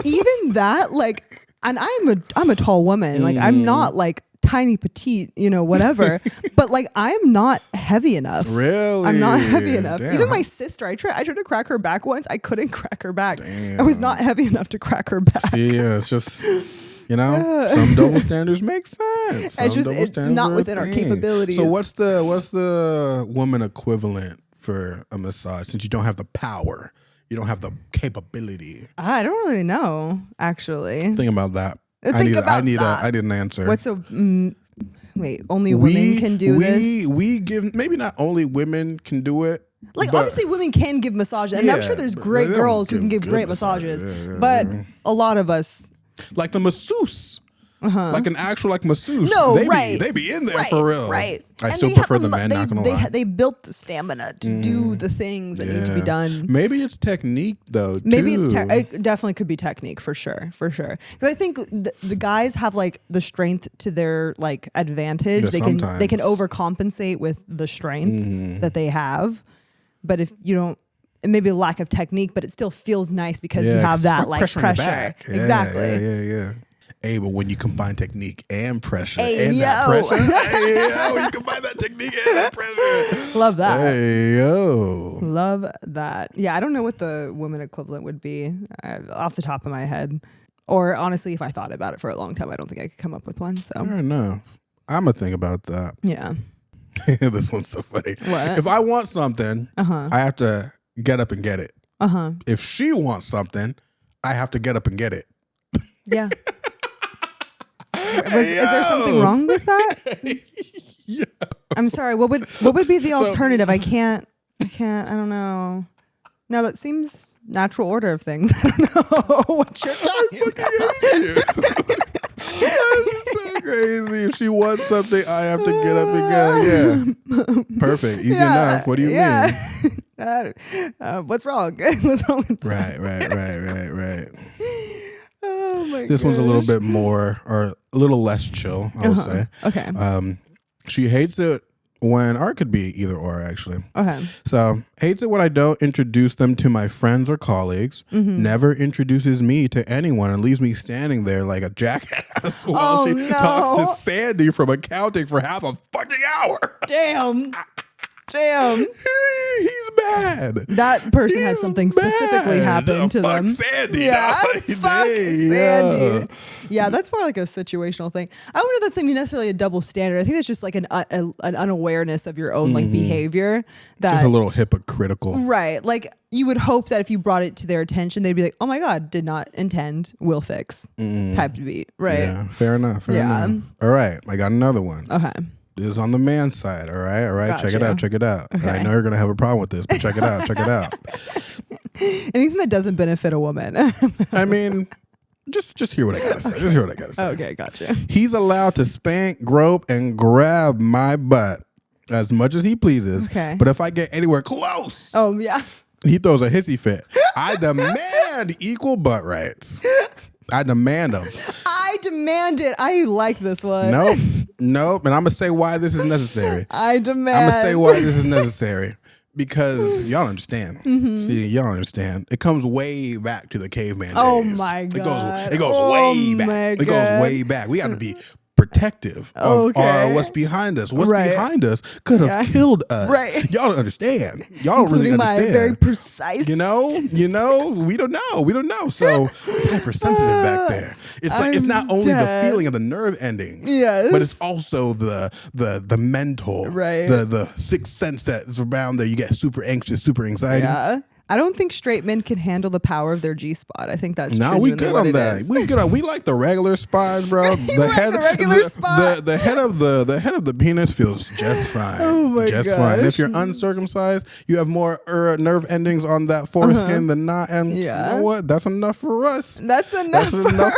even that like, and I'm a tall woman. Like I'm not like tiny petite, whatever. But like I'm not heavy enough. Really? I'm not heavy enough. Damn. Even my sister, I tried to crack her back once. I couldn't crack her back. Damn. I was not heavy enough to crack her back. See, it's just some double standards make sense. It's not within our capabilities. So what's the woman equivalent for a massage since you don't have the power? You don't have the capability. I don't really know, actually. Think about that. I need an answer. What's wait, only women can do this? We give, maybe not only women can do it. Like obviously women can give massages. And I'm sure there's great girls who can give great massages. But a lot of us. Like the masseuse. Like an actual masseuse. No, they be in there for real. Right. I still prefer the men, not gonna lie. They built the stamina to do the things that need to be done. Maybe it's technique though. Maybe it definitely could be technique for sure. Because I think the guys have like the strength to their like advantage. Yeah, they can overcompensate with the strength that they have. But if you don't, it may be a lack of technique, but it still feels nice because you have that like pressure. Back. Yeah, exactly. Yeah. Hey, but when you combine technique and pressure that pressure, when you combine that technique and that pressure. Love that. Hey, yo. Love that. Yeah, I don't know what the woman equivalent would be off the top of my head. Or honestly, if I thought about it for a long time, I don't think I could come up with one. So fair enough. I'm going to think about that. Yeah. This one's so funny. What? If I want something, I have to get up and get it. If she wants something, I have to get up and get it. Yeah. Is there something wrong with that? Yeah. I'm sorry. What would be the alternative? I can't. I don't know. No, that seems natural order of things. I don't know what you're talking about. That's so crazy. If she wants something, I have to get up and get it. Yeah. Perfect. Easy enough. What do you mean? What's wrong? What's wrong with that? Right. Oh my This one's a little bit more, or a little less chill, I would say. Okay. She hates it when, or it could be either or actually. Okay. So hates it when I don't introduce them to my friends or colleagues. Never introduces me to anyone and leaves me standing there like a jackass while she talks to Sandy from accounting for half a fucking hour. Damn. He's mad. That person had something specifically happen to them. Sandy. Yeah, fuck Sandy. Yeah, that's more like a situational thing. I don't know if that's even necessarily a double standard. I think it's just like an unawareness of your own like behavior. That just a little hypocritical. Right. Like you would hope that if you brought it to their attention, they'd be like, oh my God, did not intend, will fix type to beat. Right. Yeah, fair enough. All right. I got another one. Okay. This is on the man side. All right. Gotcha. Check it out. Okay. I know you're going to have a problem with this, but check it out. Anything that doesn't benefit a woman. I mean, just hear what I got to say. Okay, gotcha. He's allowed to spank, grope, and grab my butt as much as he pleases. Okay. But if I get anywhere close, he throws a hissy fit. I demand equal butt rights. I demand them. I demand it. I like this one. Nope. Nope. And I'm going to say why this is necessary. I demand. I'm going to say why this is necessary. Because y'all understand. See, y'all understand. It comes way back to the caveman days. Oh my God. It goes way back. It goes way back. We got to be protective of what's behind us. What's behind us could have killed us. Right. Y'all don't understand. Y'all don't really understand. Very precise. You know, we don't know. So it's hypersensitive back there. It's like it's not only the feeling of the nerve ending, but it's also the mental, the sixth sense that's around there. You get super anxious, super anxiety. Yeah. I don't think straight men can handle the power of their G spot. I think that's no, we good on that. We good on. We like the regular spots, bro. The head of the penis feels just fine. Oh my gosh. Fine. If you're uncircumcised, you have more nerve endings on that foreskin than not. And you know what? That's enough for us. That's enough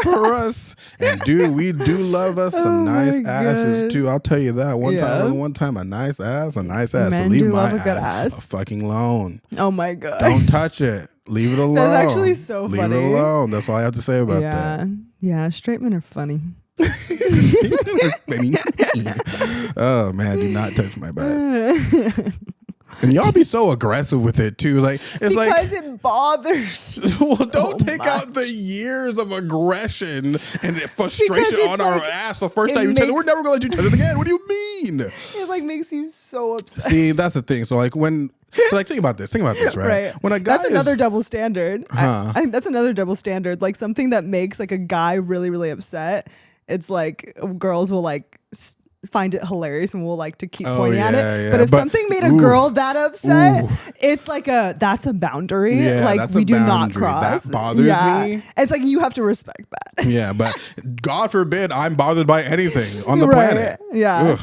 for us. And dude, we do love us some nice asses too. I'll tell you that. One time, a nice ass. Men Leave do my love a good ass. a fucking alone. Oh my God. Don't touch it. Leave it alone. That's actually so funny. Leave it alone. That's all I have to say about that. Yeah, straight men are funny. Oh man, do not touch my butt. And y'all be so aggressive with it too. Like it's because it bothers you. Well, so don't take much. out the years of aggression and frustration on our ass the first time you touch it. We're never gonna let you touch it again. What do you mean? It like makes you so upset. See, that's the thing. So like think about this, right? When a guy that's another double standard. I think that's another double standard. Like something that makes like a guy really, really upset. It's like girls will like find it hilarious and will like to keep pointing at it. Yeah. But if something made a girl that upset, it's like that's a boundary. Yeah, like we do not cross. That bothers me. It's like you have to respect that. Yeah, but God forbid I'm bothered by anything on the planet. Yeah.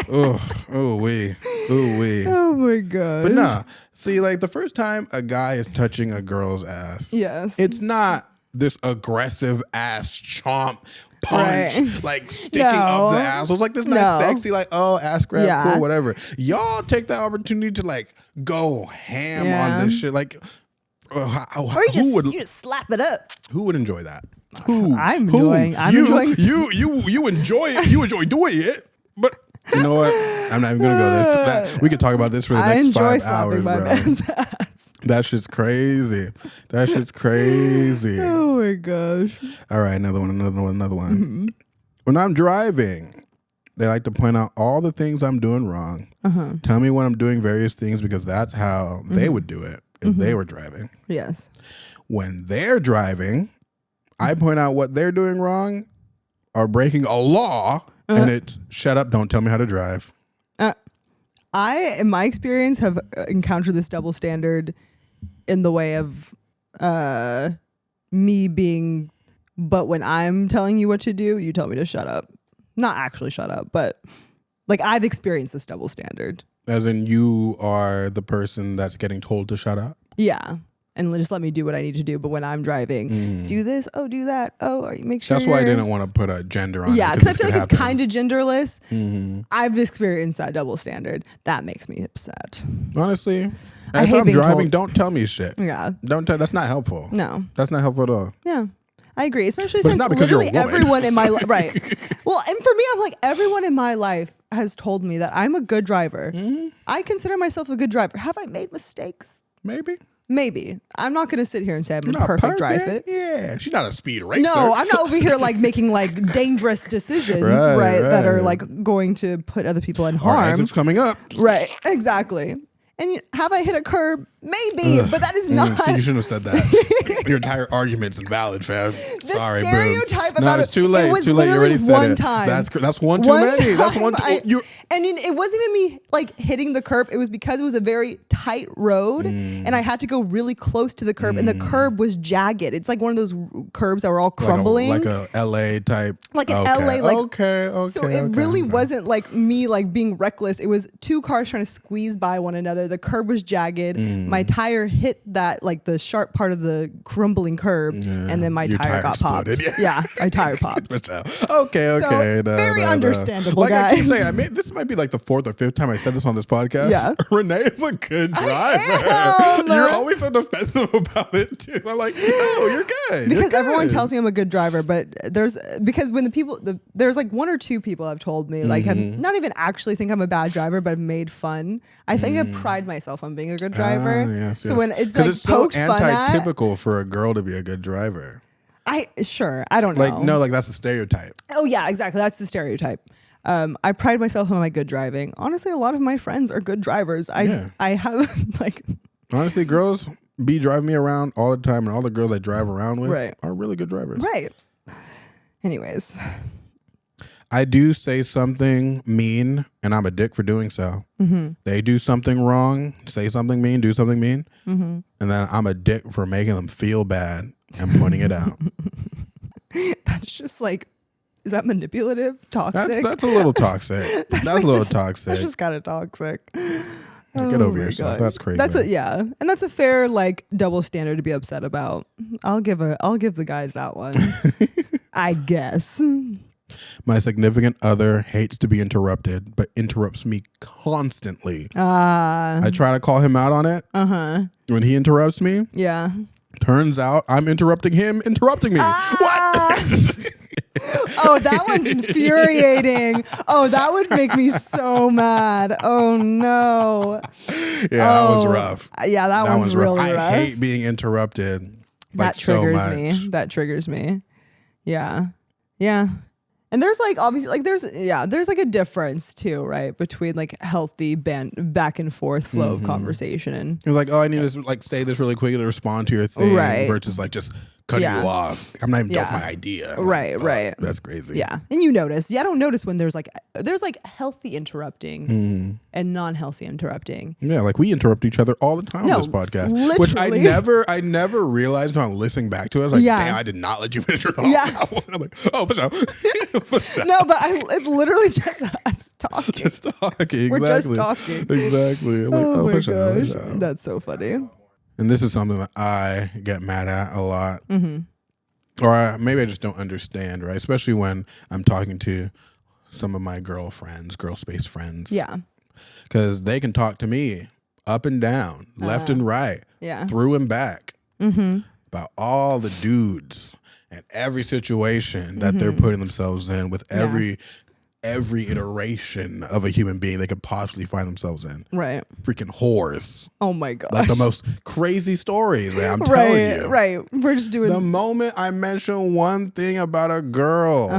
Oh wee. Oh my God. But nah, see, like the first time a guy is touching a girl's ass, it's not this aggressive ass chomp punch, like sticking up the ass. It's like this nice sexy, like, oh, ass grab, cool, whatever. Y'all take that opportunity to like go ham on this shit. Like, or you just slap it up. Who would enjoy that? I'm enjoying you enjoy it. You enjoy doing it. But you know what? I'm not even gonna go there. We could talk about this for the next 5 hours, bro. That shit's crazy. Oh my gosh. All right, another one. Mm-hmm. When I'm driving, they like to point out all the things I'm doing wrong. Tell me when I'm doing various things because that's how they would do it if they were driving. Yes. When they're driving, I point out what they're doing wrong or breaking a law, and it's shut up, don't tell me how to drive. I, in my experience, have encountered this double standard in the way of me being, but when I'm telling you what to do, you tell me to shut up. Not actually shut up, but like I've experienced this double standard. As in you are the person that's getting told to shut up? Yeah. And just let me do what I need to do. But when I'm driving, do this, do that, make sure. That's why I didn't want to put a gender on it. Yeah, because I feel like it's kind of genderless. I've experienced that double standard. That makes me upset. Honestly, if I'm driving, don't tell me shit. Yeah. That's not helpful. No. That's not helpful at all. Yeah. I agree, especially but since it's not because literally you're a woman. Everyone in my life, right. Well, and for me, I'm like, everyone in my life has told me that I'm a good driver. I consider myself a good driver. Have I made mistakes? Maybe. I'm not going to sit here and say I'm a perfect driver. Yeah. She's not a speed racer. No, I'm not over here like making like dangerous decisions, right, that are like going to put other people in harm. Our exit's coming up. Right. Exactly. And have I hit a curb? Maybe, but that is not. See, you shouldn't have said that. Your entire argument's invalid, fam. Sorry, stereotype boom. about No, it's too late. It Too late. You already said one it. Time. That's one too many. That's one too. And it wasn't even me like hitting the curb. It was because it was a very tight road, and I had to go really close to the curb, and the curb was jagged. It's like one of those curbs that were all crumbling, like a LA type. Like an LA, like okay. So it really wasn't like me like being reckless. It was two cars trying to squeeze by one another. The curb was jagged. My tire hit that like the sharp part of the crumbling curb, and then my tire got popped. Yeah, my tire popped. Okay. So, very understandable, like guys. I keep saying, this might be like the 4th or 5th time I said this on this podcast. Yeah, Renee is a good driver. You're always so defensive about it too. I'm like, no, you're good. Because everyone tells me I'm a good driver, but there's like one or two people have told me like have not even actually think I'm a bad driver, but have made fun. I think I pride myself on being a good driver. Yes. When it's like it's so poked fun at, anti-typical for a girl to be a good driver. I don't know. Like no, like that's a stereotype. Oh yeah, exactly. That's the stereotype. I pride myself on my good driving. Honestly, a lot of my friends are good drivers. I have like honestly, girls be driving me around all the time, and all the girls I drive around with are really good drivers. Right. Anyways, I do say something mean, and I'm a dick for doing so. They do something wrong, say something mean, do something mean, and then I'm a dick for making them feel bad and pointing it out. That's just like, is that manipulative? Toxic? That's a little toxic. That's like a little toxic. That's just kind of toxic. Get over yourself. God. That's crazy. And that's a fair like double standard to be upset about. I'll give the guys that one. I guess. My significant other hates to be interrupted, but interrupts me constantly. I try to call him out on it. When he interrupts me, turns out I'm interrupting him, interrupting me. What? Oh, that one's infuriating. Oh, that would make me so mad. Oh no. Yeah, that one's rough. Yeah, that one's really rough. I hate being interrupted. That triggers me. That triggers me. Yeah. Yeah. And there's like obviously like there's like a difference too, right? Between like healthy back and forth flow of conversation. You're like, oh, I need to like say this really quickly to respond to your thing, versus like just cutting you off. I'm not even done with my idea. Right. That's crazy. Yeah. And you notice. Yeah, I don't notice when there's like healthy interrupting and non-healthy interrupting. Yeah, like we interrupt each other all the time on this podcast. Literally. Which I never realized when I'm listening back to it. I was like, damn, I did not let you finish your thought. Yeah. I'm like, oh, for sure. For sure. No, but it's literally just us talking. Just talking. Exactly. We're just talking. Exactly. I'm like, oh my for gosh. sure. That's so funny. And this is something that I get mad at a lot. Or maybe I just don't understand, right? Especially when I'm talking to some of my girl space friends. Yeah. Because they can talk to me up and down, left and right, through and back, about all the dudes and every situation that they're putting themselves in with every iteration of a human being they could possibly find themselves in. Right. Freaking whores. Oh my gosh. Like the most crazy stories, man. I'm telling you. Right. We're just doing the moment I mention one thing about a girl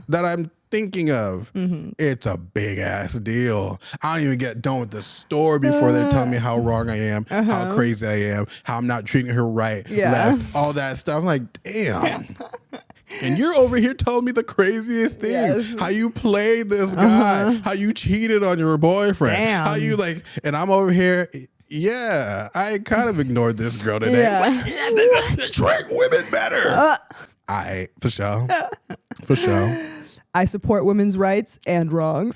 that I'm thinking of, it's a big ass deal. I don't even get done with the story before they tell me how wrong I am, how crazy I am, how I'm not treating her right, left, all that stuff. I'm like, damn. And you're over here telling me the craziest things. How you played this guy. How you cheated on your boyfriend. Damn. How you like, and I'm over here. Yeah, I kind of ignored this girl today. Treat women better. For sure. For sure. I support women's rights and wrongs.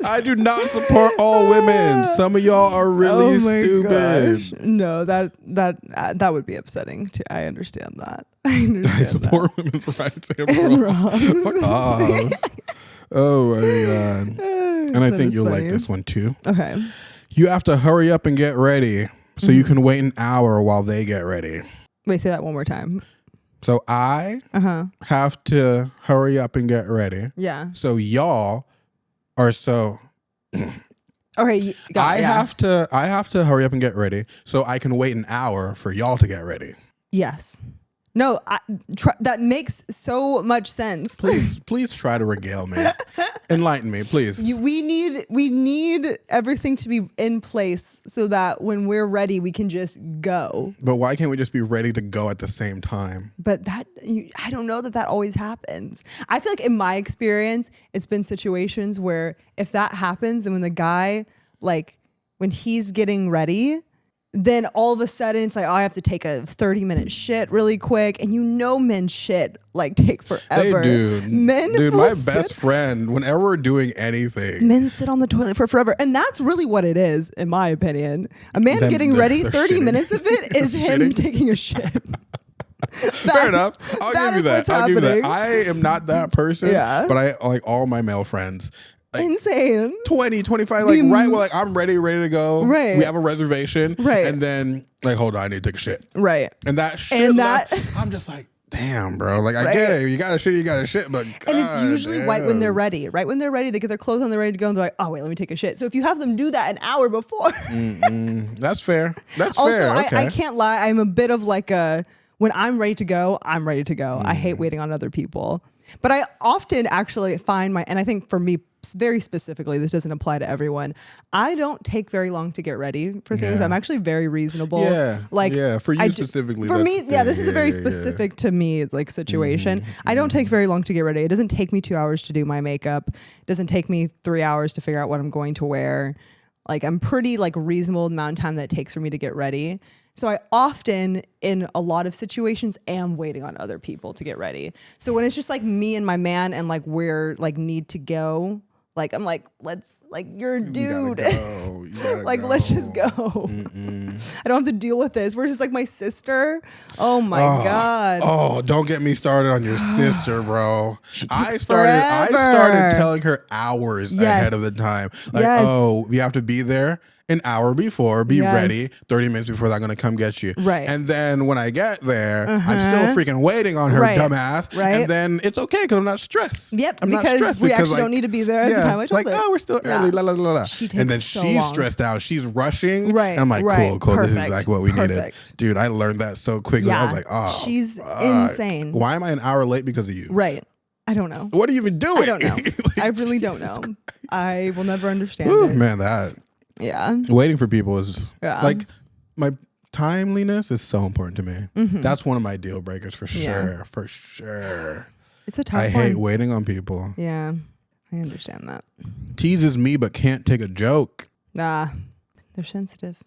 I do not support all women. Some of y'all are really stupid. Gosh. No, that would be upsetting too. I understand that. I support women's rights and wrongs. Fuck off. Oh my God. And I think you'll like this one too. Okay. You have to hurry up and get ready so you can wait an hour while they get ready. Wait, say that one more time. So I have to hurry up and get ready. Yeah. So y'all are so okay. I have to hurry up and get ready so I can wait an hour for y'all to get ready. Yes. No, that makes so much sense. Please try to regale me. Enlighten me, please. We need everything to be in place so that when we're ready, we can just go. But why can't we just be ready to go at the same time? But I don't know that always happens. I feel like in my experience, it's been situations where if that happens and when the guy, like when he's getting ready, then all of a sudden it's like, oh, I have to take a 30-minute shit really quick. And men's shit like take forever. They do. Dude, my best friend, whenever we're doing anything, men sit on the toilet for forever. And that's really what it is, in my opinion. A man getting ready, 30 minutes of it is him taking a shit. Fair enough. I'll give you that. I am not that person. Yeah. But I like all my male friends. Like, insane. 20, 25, like right, well, like I'm ready to go. Right. We have a reservation. Right. And then like, hold on, I need to take a shit. Right. And that shit, I'm just like, damn, bro. Like, I get it. You got to shit, but God, and it's usually right when they're ready. Right when they're ready, they get their clothes on, they're ready to go, and they're like, oh, wait, let me take a shit. So if you have them do that an hour before. That's fair. That's also, fair. Okay. I can't lie. I'm a bit of like when I'm ready to go, I'm ready to go. I hate waiting on other people. But I often actually find and I think for me, very specifically, this doesn't apply to everyone. I don't take very long to get ready for things. I'm actually very reasonable. Yeah. Like, for you specifically. For me, this is a very specific to me like situation. I don't take very long to get ready. It doesn't take me 2 hours to do my makeup. It doesn't take me 3 hours to figure out what I'm going to wear. Like, I'm pretty like reasonable amount of time that it takes for me to get ready. So I often, in a lot of situations, am waiting on other people to get ready. So when it's just like me and my man and like we're like need to go, like I'm like, let's like you're a dude. You gotta like go. let's just go. I don't have to deal with this. Versus like my sister. Oh my God. Oh, don't get me started on your sister, bro. I forever. started telling her hours ahead of the time. Like, oh, we have to be there an hour before, be ready, 30 minutes before I'm going to come get you. Right. And then when I get there, I'm still freaking waiting on her dumbass. Right. And then it's okay because I'm not stressed. Yep, I'm because not stressed we actually don't need to be there at the time I told her. Like, oh, we're still early, la la la la. And then so she's long. stressed out. She's rushing. Right. And I'm like, cool. Perfect. This is exactly what we needed. Perfect. Dude, I learned that so quickly. I was like, oh. She's insane. Why am I an hour late because of you? Right. I don't know. What are you even doing? I don't know. Like, I really don't know. Christ. I will never understand Whew, it. man, that. Yeah. Waiting for people is like my timeliness is so important to me. That's one of my deal breakers for sure. Yeah. For sure. It's a tough one. I hate waiting on people. Yeah. I understand that. Teases me but can't take a joke. Nah. They're sensitive.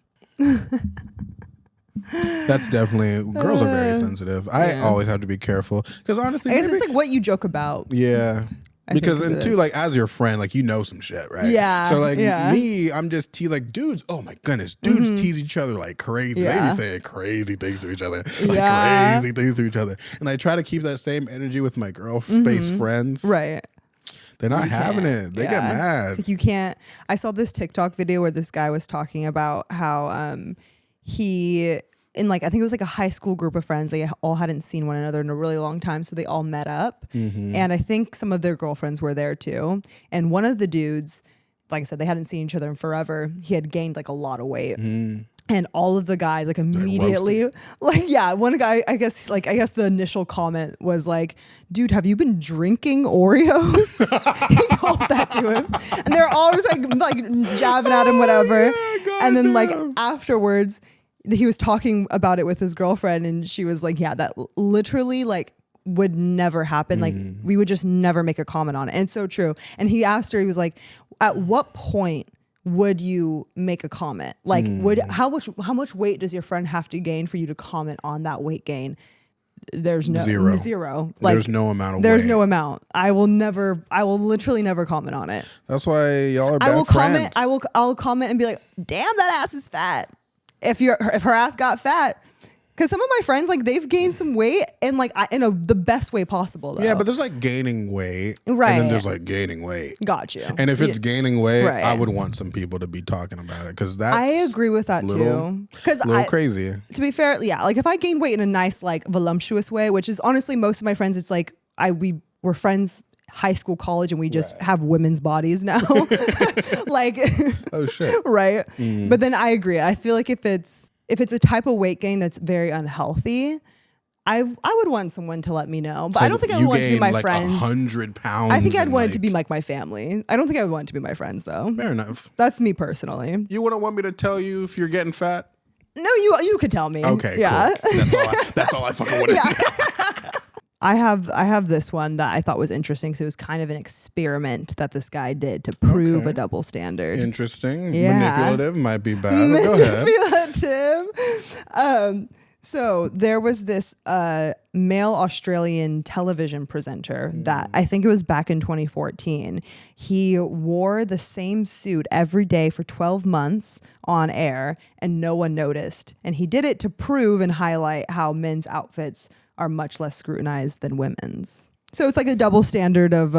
That's definitely girls are very sensitive. I always have to be careful because honestly, I guess it's like what you joke about. Yeah. Because and too, is. like as your friend, like you know some shit, right? Yeah. So like me, I'm just like dudes. Oh my goodness, dudes tease each other like crazy. They be saying crazy things to each other, like crazy things to each other. And I try to keep that same energy with my girl space friends. Right. They're not having it. They get mad. Like you can't. I saw this TikTok video where this guy was talking about how he. In like I think it was like a high school group of friends. They all hadn't seen one another in a really long time, so they all met up. And I think some of their girlfriends were there too. And one of the dudes, like I said, they hadn't seen each other in forever. He had gained like a lot of weight. And all of the guys like immediately one guy, I guess the initial comment was like, dude, have you been drinking Oreos? He told that to him. And they're all just like jabbing at him, whatever. And then like afterwards, he was talking about it with his girlfriend and she was like, yeah, that literally like would never happen. Like we would just never make a comment on it. And it's so true. And he asked her, he was like, at what point would you make a comment? Like how much weight does your friend have to gain for you to comment on that weight gain? There's no zero. Like there's no amount of there's weight. no amount. I will literally never comment on it. That's why y'all are bad friends. I'll comment and be like, damn, that ass is fat. If her ass got fat, because some of my friends like they've gained some weight and like the best way possible though. Yeah, but there's like gaining weight, right? And then there's like gaining weight. Got you. And if it's gaining weight, I would want some people to be talking about it because that's I agree with that too. Because a little crazy. To be fair, yeah, like if I gain weight in a nice like voluptuous way, which is honestly most of my friends, it's like we were friends. High school, college, and we just have women's bodies now. Like, oh shit, right? But then I agree. I feel like if it's a type of weight gain that's very unhealthy, I would want someone to let me know. But I don't think I would want it to be my like friends. 100 pounds. I think I'd want it to be like my family. I don't think I would want it to be my friends though. Fair enough. That's me personally. You wouldn't want me to tell you if you're getting fat? No, you could tell me. Okay, yeah. Cool. That's all I fucking want to know. I have this one that I thought was interesting. So it was kind of an experiment that this guy did to prove a double standard. Interesting. Yeah. Manipulative might be bad. Go ahead. Manipulative. So there was this male Australian television presenter that I think it was back in 2014. He wore the same suit every day for 12 months on air and no one noticed. And he did it to prove and highlight how men's outfits are much less scrutinized than women's. So it's like a double standard of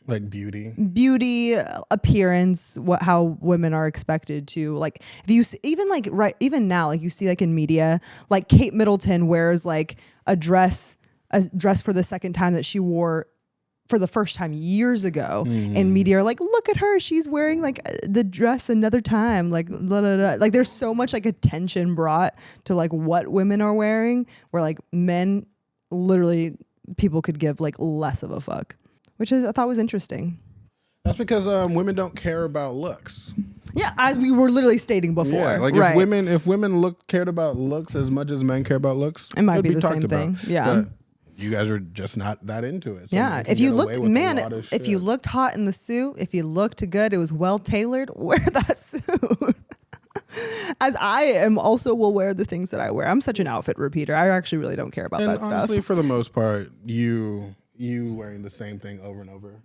Like beauty, appearance, how women are expected to, like, if you see, even like even now, like you see like in media, like Kate Middleton wears like a dress for the second time that she wore for the first time years ago, and media are like, look at her, she's wearing like the dress another time, like blah, blah, blah. Like there's so much like attention brought to like what women are wearing, where like men, literally people could give like less of a fuck. Which I thought was interesting. That's because women don't care about looks. Yeah, as we were literally stating before. Yeah, like right. if women cared about looks as much as men care about looks, it might be the same thing. Yeah, but you guys are just not that into it. So yeah, if you looked, man, if you looked hot in the suit, if you looked good, it was well tailored. Wear that suit. As I am also will wear the things that I wear. I'm such an outfit repeater. I actually really don't care about that stuff. Honestly, for the most part, you wearing the same thing over and over.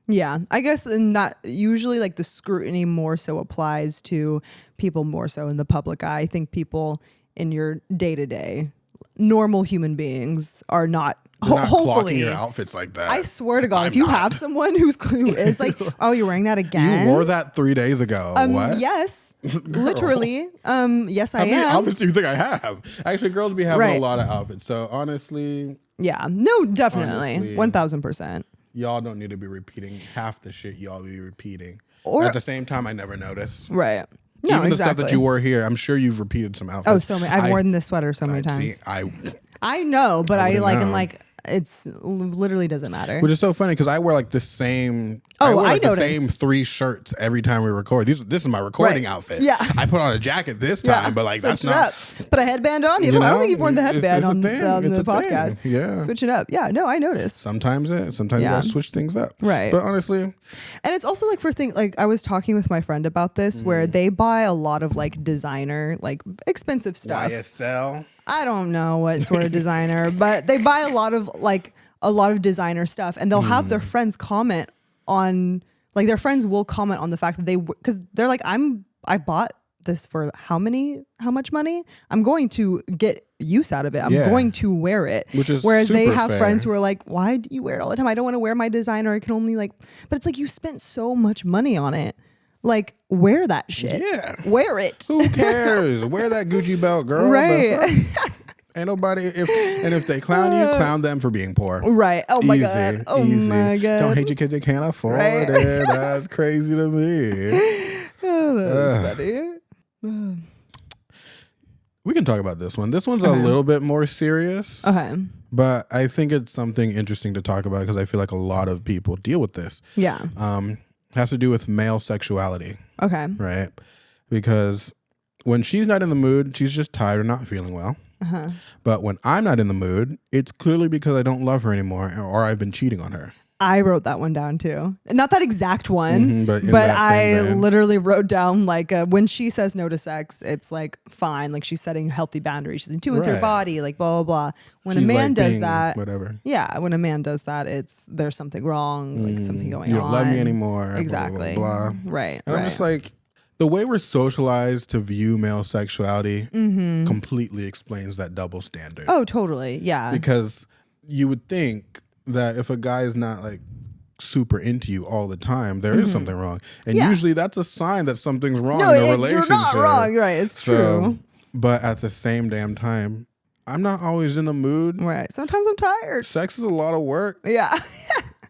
Yeah, I guess not usually, like the scrutiny more so applies to people more so in the public eye. I think people in your day-to-day normal human beings are not. They're not hopefully clocking your outfits like that. I swear to God, if you have someone who is like, oh, you're wearing that again? You wore that 3 days ago. What? Yes, literally. Yes, I am. How many outfits do you think I have? Actually, girls be having a lot of outfits. So honestly, yeah, no, definitely, 1000%. Y'all don't need to be repeating half the shit y'all be repeating. Or at the same time, I never noticed. Right. No, even the stuff that you wore here, I'm sure you've repeated some outfits. Oh, so many. I've worn this sweater so many times. I know, but I like and like. It's literally doesn't matter. Which is so funny because I wear like the same. Oh, I wear like the same 3 shirts every time we record. This is my recording outfit. Yeah, I put on a jacket this time, but like that's not. Put a headband on. I don't think you've worn the headband on the podcast. Thing. Yeah, switch it up. Yeah, no, I noticed. Sometimes you gotta switch things up. Right, but honestly, and it's also like for things like I was talking with my friend about this, where they buy a lot of like designer, like expensive stuff. YSL. I don't know what sort of designer, but they buy a lot of designer stuff, and they'll have their friends comment on, like their friends will comment on the fact that because they're like, I bought this for how much money? I'm going to get use out of it. I'm going to wear it. Which is whereas they have fair. friends who are like, why do you wear it all the time? I don't want to wear my designer. I can only like, but it's like you spent so much money on it. Like, wear that shit. Yeah. Wear it. Who cares? Wear that Gucci belt, girl. Right. Ain't nobody, if they clown you, clown them for being poor. Right. Oh my God. Oh my God. Don't hate your kids, they can't afford it. That's crazy to me. Oh, that's funny. We can talk about this one. This one's a little bit more serious. Okay. But I think it's something interesting to talk about because I feel like a lot of people deal with this. Yeah. Has to do with male sexuality. Okay. Right? Because when she's not in the mood, she's just tired or not feeling well. But when I'm not in the mood, it's clearly because I don't love her anymore or I've been cheating on her. I wrote that one down too. Not that exact one, but I literally wrote down like when she says no to sex, it's like fine. Like she's setting healthy boundaries. She's in tune with her body, like blah, blah, blah. When a man does that, whatever. Yeah. When a man does that, there's something wrong, like something going on. You don't love me anymore. Exactly. Blah, blah, blah. Right. And I'm just like, the way we're socialized to view male sexuality completely explains that double standard. Oh, totally. Yeah. Because you would think that if a guy is not like super into you all the time, there is something wrong. And usually that's a sign that something's wrong in a relationship. You're not wrong. Right. It's true. But at the same damn time, I'm not always in the mood. Right. Sometimes I'm tired. Sex is a lot of work. Yeah.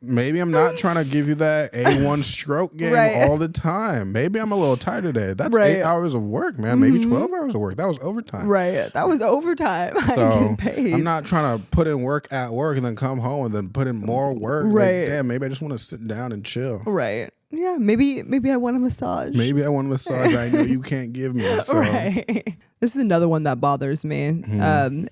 Maybe I'm not trying to give you that A1 stroke game all the time. Maybe I'm a little tired today. That's 8 hours of work, man. Maybe 12 hours of work. That was overtime. Right. That was overtime. So I get paid. I'm not trying to put in work at work and then come home and then put in more work. Right. Like, damn, maybe I just want to sit down and chill. Right. Yeah. Maybe I want a massage. Maybe I want a massage I know you can't give me. So. Right. This is another one that bothers me.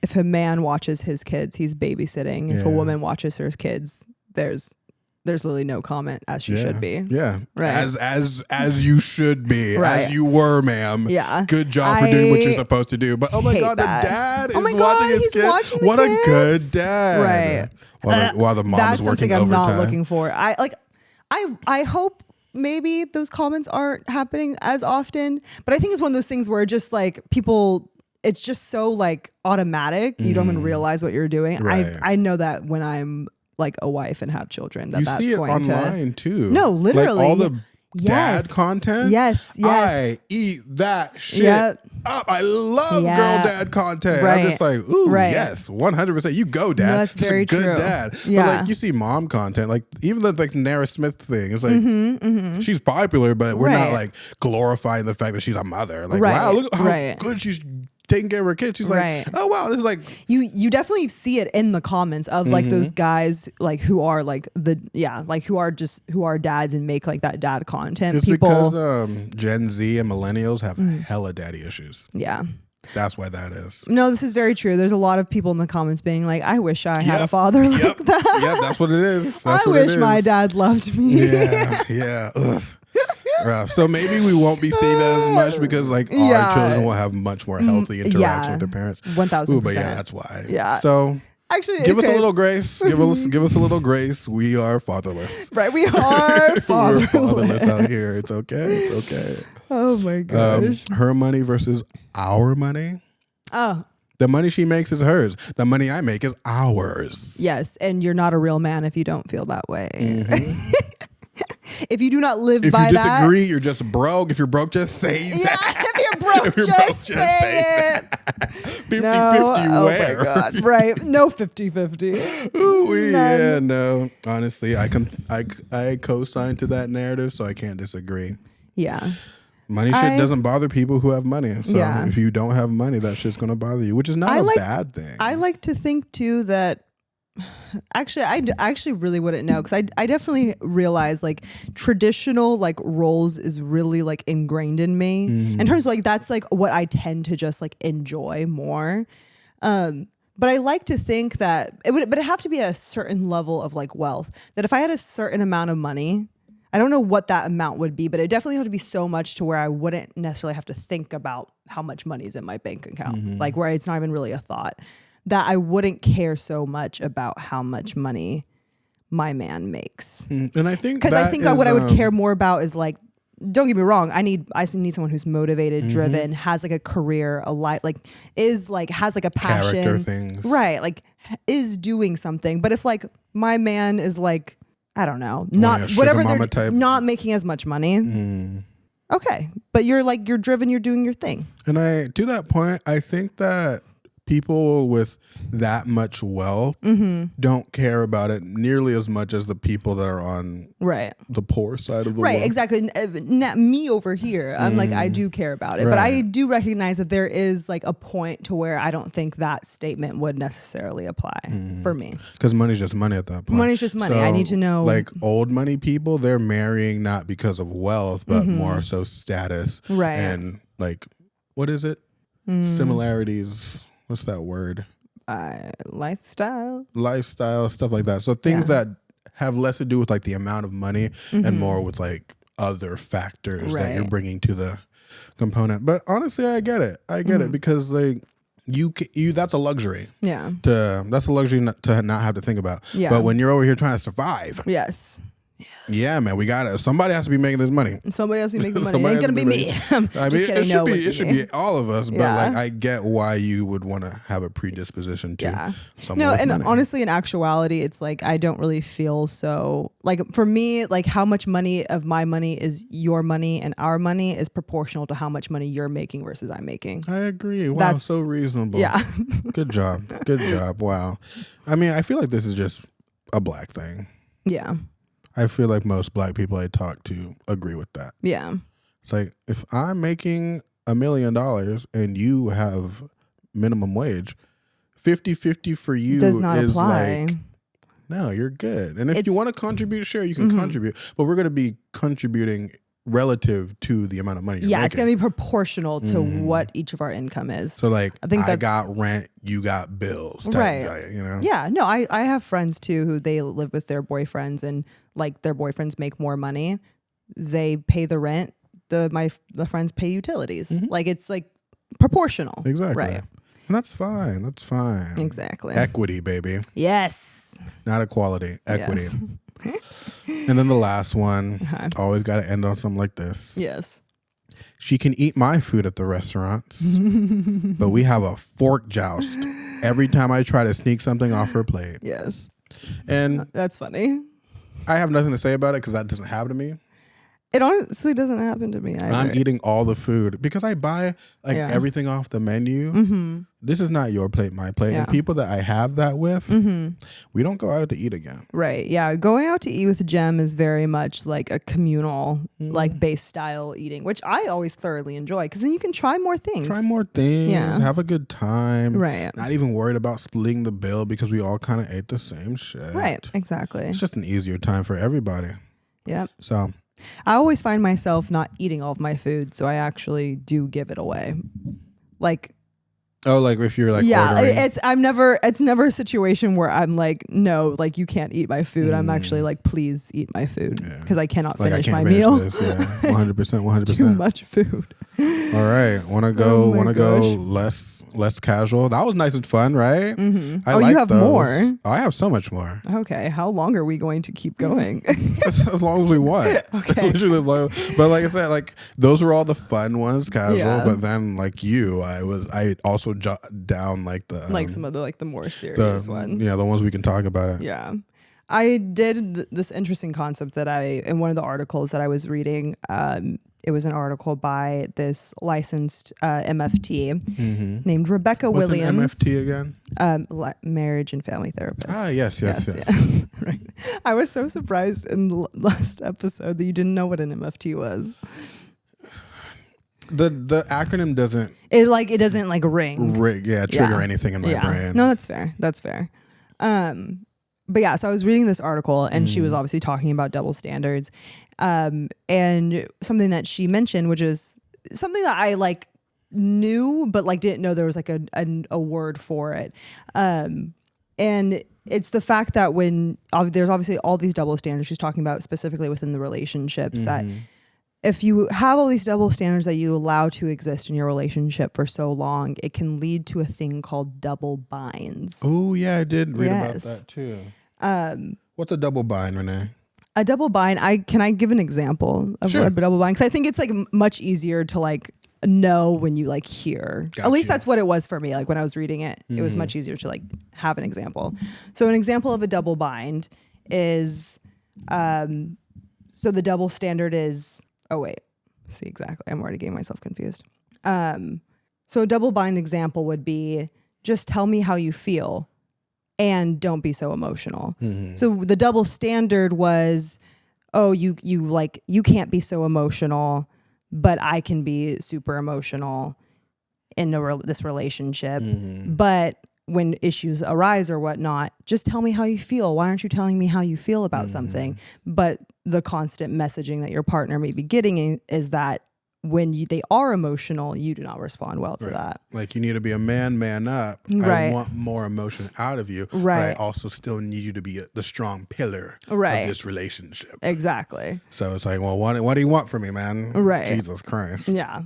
If a man watches his kids, he's babysitting. If a woman watches her kids, there's literally no comment, as she should be. Yeah. Right. As you should be. Right. As you were, ma'am. Yeah. Good job for doing what you're supposed to do. But oh my God, that. the dad is watching his kid. Watching what kids. A good dad. Right. While the mom is working overtime. That's something I'm not looking for. I hope maybe those comments aren't happening as often, but I think it's one of those things where just like people, it's just so like automatic. You don't even realize what you're doing. Right. I know that when I'm like a wife and have children. You see it online too. No, literally. Like all the dad content. Yes. I eat that shit up. I love girl dad content. Right. I'm just like, ooh, yes, 100%. You go, dad. No, that's very good true. Dad. Yeah. But like you see mom content, like even the like Nara Smith thing. It's like she's popular, but we're not like glorifying the fact that she's a mother. Like, wow, look how good she's taking care of her kids. She's like, oh wow, this is like you definitely see it in the comments of like those guys like who are like who are dads and make like that dad content. It's because Gen Z and millennials have hella daddy issues. Yeah. That's why that is. No, this is very true. There's a lot of people in the comments being like, I wish I had a father like that. Yeah, that's what it is. I wish my dad loved me. Yeah. Ugh. Rough. So maybe we won't be seeing that as much because like our children will have much more healthy interaction with their parents. 1000%. But yeah, that's why. Yeah. So actually, give us a little grace. Give us a little grace. We are fatherless. Right. We are fatherless. We're fatherless out here. It's okay. It's okay. Oh my gosh. Her money versus our money. Oh. The money she makes is hers. The money I make is ours. Yes. And you're not a real man if you don't feel that way. If you do not live by that. If you disagree, you're just broke. If you're broke, just say that. If you're broke, just say it. 50-50 where? Oh my God. Right. No 50-50. Ooh, yeah, no. Honestly, I co-sign to that narrative, so I can't disagree. Yeah. Money shit doesn't bother people who have money. So if you don't have money, that shit's going to bother you, which is not a bad thing. I like to think too that actually, I actually really wouldn't know because I definitely realize like traditional like roles is really like ingrained in me in terms of like that's like what I tend to just like enjoy more. But I like to think that but it have to be a certain level of like wealth that if I had a certain amount of money, I don't know what that amount would be, but it definitely had to be so much to where I wouldn't necessarily have to think about how much money is in my bank account, like where it's not even really a thought. That I wouldn't care so much about how much money my man makes. And I think because I think what I would care more about is like, don't get me wrong, I need someone who's motivated, driven, has like a career, a life, like has like a passion, character things, right? Like is doing something. But if like my man is like, I don't know, not whatever they're type. Not making as much money. Okay, but you're driven, you're doing your thing. And to that point, I think that people with that much wealth don't care about it nearly as much as the people that are on the poor side of the world. Right, exactly. Not me over here. I'm like, I do care about it. But I do recognize that there is like a point to where I don't think that statement would necessarily apply for me. Because money's just money at that point. Money's just money. So, I need to know. Like old money people, they're marrying not because of wealth, but more so status. Right. And like, what is it? Similarities. What's that word? Lifestyle, stuff like that. So things that have less to do with like the amount of money and more with like other factors that you're bringing to the component. But honestly, I get it. I get it because like you that's a luxury. Yeah. That's a luxury to not have to think about. Yeah. But when you're over here trying to survive. Yes. Yeah, man, we got it. Somebody has to be making this money. Somebody has to be making the money. It ain't gonna be me. I mean, it should be all of us. But like, I get why you would want to have a predisposition to someone. No, and money. Honestly, in actuality, it's like I don't really feel so. Like for me, like how much money of my money is your money and our money is proportional to how much money you're making versus I'm making. I agree. Wow, that's so reasonable. Yeah. Good job. Good job. Wow. I mean, I feel like this is just a black thing. Yeah. I feel like most black people I talk to agree with that. Yeah. It's like if I'm making $1 million and you have minimum wage, 50-50 for you does not is apply. Like, no, you're good. And if you want to contribute, sure, you can contribute. But we're going to be contributing relative to the amount of money you're making. It's going to be proportional to what each of our income is. So like, I got rent, you got bills. Right. You know? Yeah. No, I have friends too who they live with their boyfriends and like their boyfriends make more money. They pay the rent. The friends pay utilities. Like it's like proportional. Exactly. Right. And that's fine. That's fine. Exactly. Equity, baby. Yes. Not equality. Equity. Yes. And then the last one, always got to end on something like this. Yes. She can eat my food at the restaurants, but we have a fork joust every time I try to sneak something off her plate. Yes. And that's funny. I have nothing to say about it because that doesn't happen to me. It honestly doesn't happen to me either. I'm eating all the food because I buy everything off the menu. Mm-hmm. This is not your plate, my plate. Yeah. And people that I have that with, we don't go out to eat again. Right. Yeah. Going out to eat with Jem is very much like a communal, like base style eating, which I always thoroughly enjoy because then you can try more things. Yeah. Have a good time. Right. Not even worried about splitting the bill because we all kind of ate the same shit. Right. Exactly. It's just an easier time for everybody. Yep. So I always find myself not eating all of my food, so I actually do give it away. Like, like if you're like, ordering. It's never a situation where I'm like, no, like you can't eat my food. I'm actually like, please eat my food because I cannot finish my meal. This, 100%. It's too much food. All right, want to go less casual. That was nice and fun, right? Mm-hmm. You have those. More. Oh, I have so much more. Okay, how long are we going to keep going? as long as we want. Okay. Literally as long. But like I said, like those were all the fun ones, casual. Yeah. But then like I also jot down like the like some of the like the more serious ones. Yeah, the ones we can talk about it. Yeah. I did this interesting concept that in one of the articles that I was reading, it was an article by this licensed MFT named Rebecca Williams. What's an MFT again? Marriage and family therapist. Ah, yes. Yeah. Right. I was so surprised in the last episode that you didn't know what an MFT was. The acronym doesn't. It doesn't like ring. Trigger anything in my brain. No, that's fair. But yeah, so I was reading this article and she was obviously talking about double standards. And something that she mentioned, which is something that I like knew, but like didn't know there was like a word for it. And it's the fact that when there's obviously all these double standards she's talking about specifically within the relationships that if you have all these double standards that you allow to exist in your relationship for so long, it can lead to a thing called double binds. Oh yeah, I did read about that too. What's a double bind, Renee? A double bind. Can I give an example of what a double bind? Because I think it's like much easier to like know when you like hear. At least that's what it was for me. Like when I was reading it, it was much easier to like have an example. So an example of a double bind is, so the double standard is. Oh wait, see exactly. I'm already getting myself confused. So a double bind example would be just tell me how you feel. And don't be so emotional. So the double standard was, you can't be so emotional, but I can be super emotional in this relationship. But when issues arise or whatnot, just tell me how you feel. Why aren't you telling me how you feel about something? But the constant messaging that your partner may be getting is that when they are emotional, you do not respond well to that. Like you need to be a man up. Right. I want more emotion out of you. Right. But I also still need you to be the strong pillar of this relationship. Exactly. So it's like, well, what do you want from me, man? Right. Jesus Christ. Yeah.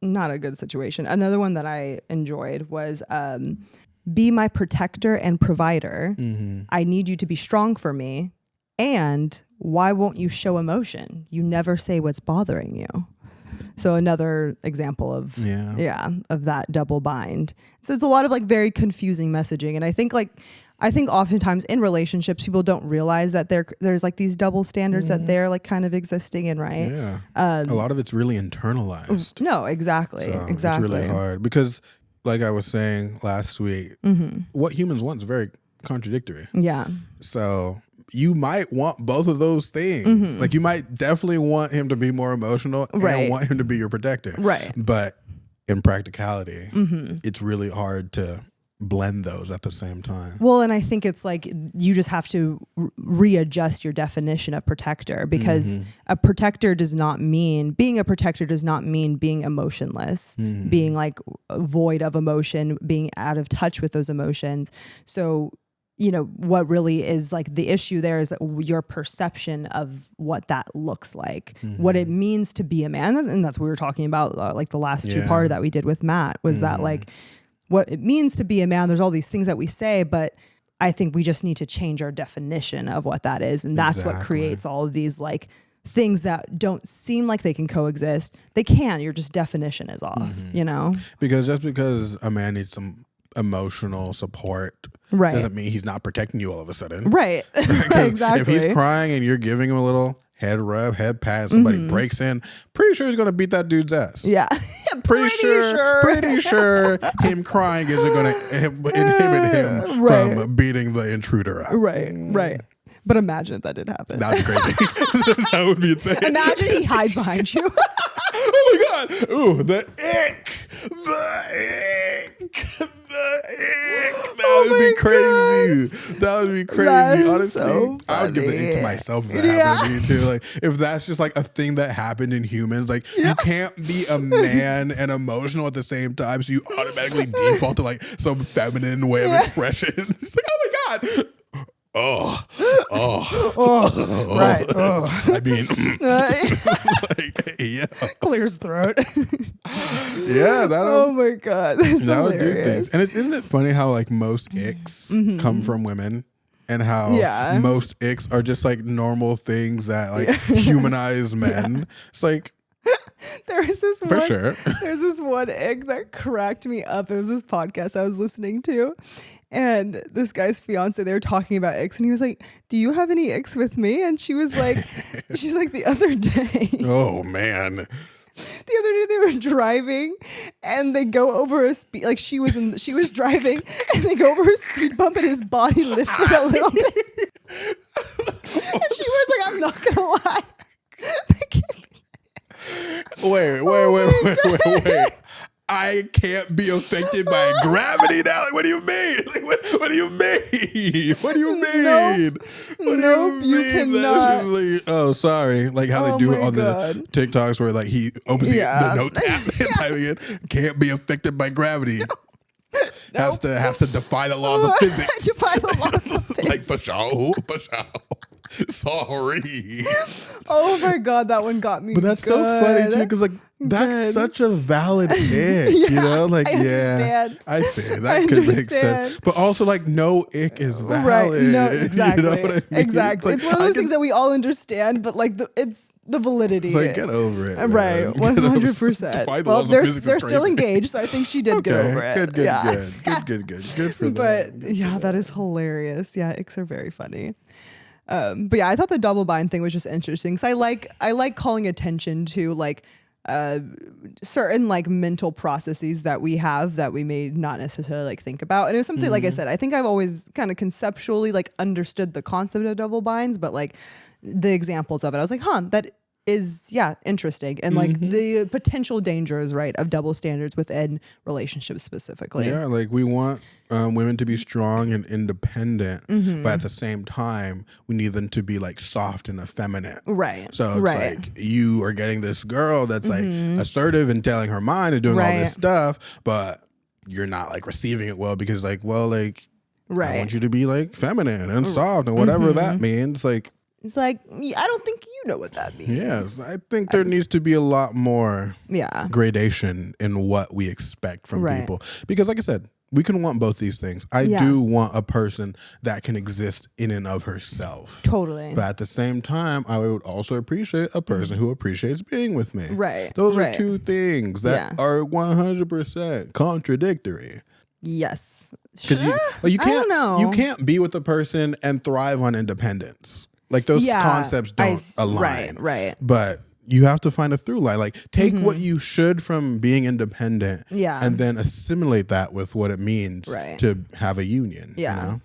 Not a good situation. Another one that I enjoyed was be my protector and provider. I need you to be strong for me. And why won't you show emotion? You never say what's bothering you. So another example of of that double bind. So it's a lot of like very confusing messaging, and I think oftentimes in relationships people don't realize that there's like these double standards that they're like kind of existing in, right? Yeah. A lot of it's really internalized. No, exactly. So it's really hard because, like I was saying last week, what humans want is very contradictory. Yeah. So you might want both of those things. Like you might definitely want him to be more emotional and want him to be your protector. Right. But in practicality, it's really hard to blend those at the same time. Well, and I think it's like you just have to readjust your definition of protector, because a protector does not mean being emotionless, being like void of emotion, being out of touch with those emotions. So what really is like the issue there is your perception of what that looks like, what it means to be a man. And that's what we were talking about, like the last two-parter that we did with Matt, was that like what it means to be a man. There's all these things that we say, but I think we just need to change our definition of what that is. And that's what creates all of these like things that don't seem like they can coexist. They can, your just definition is off, Because just because a man needs some emotional support doesn't mean he's not protecting you all of a sudden. Right. Exactly. If he's crying and you're giving him a little head rub, head pat, somebody breaks in, pretty sure he's going to beat that dude's ass. Yeah. Pretty sure him crying isn't going to inhibit him from beating the intruder up. Right. But imagine if that did happen. That would be crazy. That would be insane. Imagine he hides behind you. Oh my God. Ooh, the ick. That would be crazy. That would be crazy. Honestly, so I would give the ick to myself if that happened to me too. Like, if that's just like a thing that happened in humans, like you can't be a man and emotional at the same time, so you automatically default to like some feminine way of expression. It's like, oh my God. Right. I mean, like, yeah. Clears throat. Yeah. Oh my God. That's that would do hilarious. things. And isn't it funny how like most icks come from women? And how most icks are just like normal things that like humanize men. Yeah. It's like, there's this one ick that cracked me up. It was this podcast I was listening to, and this guy's fiance, they were talking about icks, and he was like, "Do you have any icks with me?" And she was like, she's like, the other day. Oh man. The other day they were driving and they go over a speed, like she was driving and they go over a speed bump and his body lifted a little bit. And she was like, I'm not gonna lie. Wait. I can't be affected by gravity now. Like, what do you mean? Like, what do you mean? What do you mean? Nope, you cannot. Like, oh, sorry. Like how they do it on the TikToks where like he opens the notes app and typing it. Can't be affected by gravity. Has to defy the laws of physics. Defy the laws of physics. Like for sure. Sorry. Oh my God, that one got me. But that's so funny too, because like that's such a valid ick, you know? Like, I understand. I see that could make sense. But also, like, no ick is valid. Right? No, exactly. You know what I mean? Exactly. It's one of those things that we all understand, but like it's the validity. It's like, get over it, right? 100%. Well, they're still engaged, so I think she did get over it. Good for them. But yeah, that is hilarious. Yeah, icks are very funny. But yeah, I thought the double bind thing was just interesting. So I like calling attention to like certain like mental processes that we have that we may not necessarily like think about. And it was something, like I said, I think I've always kind of conceptually like understood the concept of double binds, but like the examples of it, I was like, that is interesting, and like the potential dangers, right, of double standards within relationships specifically. Yeah, like we want women to be strong and independent, but at the same time we need them to be like soft and effeminate. Right. So it's like you are getting this girl that's like assertive and telling her mind and doing all this stuff, but you're not like receiving it well because like, well, like I want you to be like feminine and soft and whatever that means. Like, it's like, I don't think you know what that means. Yes, I think there needs to be a lot more gradation in what we expect from people. Because like I said, we can want both these things. I do want a person that can exist in and of herself. Totally. But at the same time, I would also appreciate a person who appreciates being with me. Right. Those are two things that are 100% contradictory. Yes. Because you can't be with a person and thrive on independence. Like those concepts don't align. Right. But you have to find a through line. Like take what you should from being independent and then assimilate that with what it means to have a union. Yeah. You know?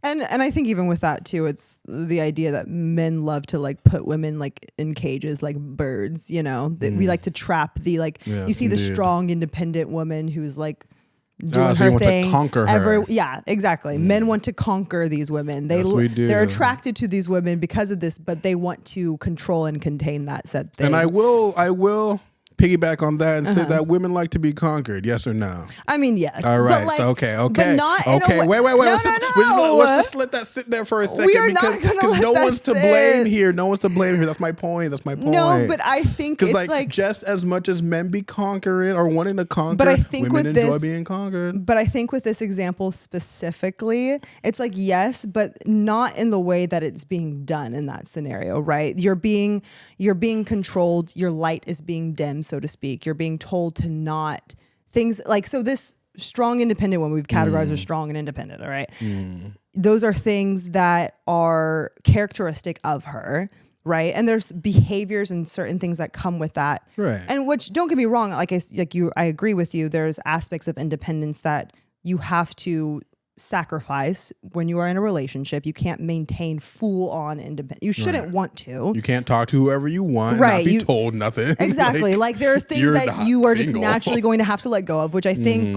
And I think even with that too, it's the idea that men love to like put women like in cages like birds, you know. That we like to trap the you see the strong independent woman who's like doing her thing. To conquer her. Yeah, exactly. Men want to conquer these women. They're attracted to these women because of this, but they want to control and contain that said thing. And I will piggyback on that and say that women like to be conquered. Yes or no? I mean, yes. All right. Like, so, okay. But not wait. Let's just let that sit there for a second because no one's to blame here. No one's to blame here. That's my point. No, but I think it's like just as much as men be conquering or wanting to conquer, but I think women enjoy being conquered. But I think with this example specifically, it's like yes, but not in the way that it's being done in that scenario, right? You're being controlled. Your light is being dimmed, so to speak. You're being told to not things like, so this strong independent women, we've categorized as strong and independent, all right? Those are things that are characteristic of her, right? And there's behaviors and certain things that come with that. Right. And which, don't get me wrong, I agree with you. There's aspects of independence that you have to sacrifice when you are in a relationship. You can't maintain full on independence. You shouldn't want to. You can't talk to whoever you want, not be told nothing. Exactly. like there are things that you are just naturally going to have to let go of, which I think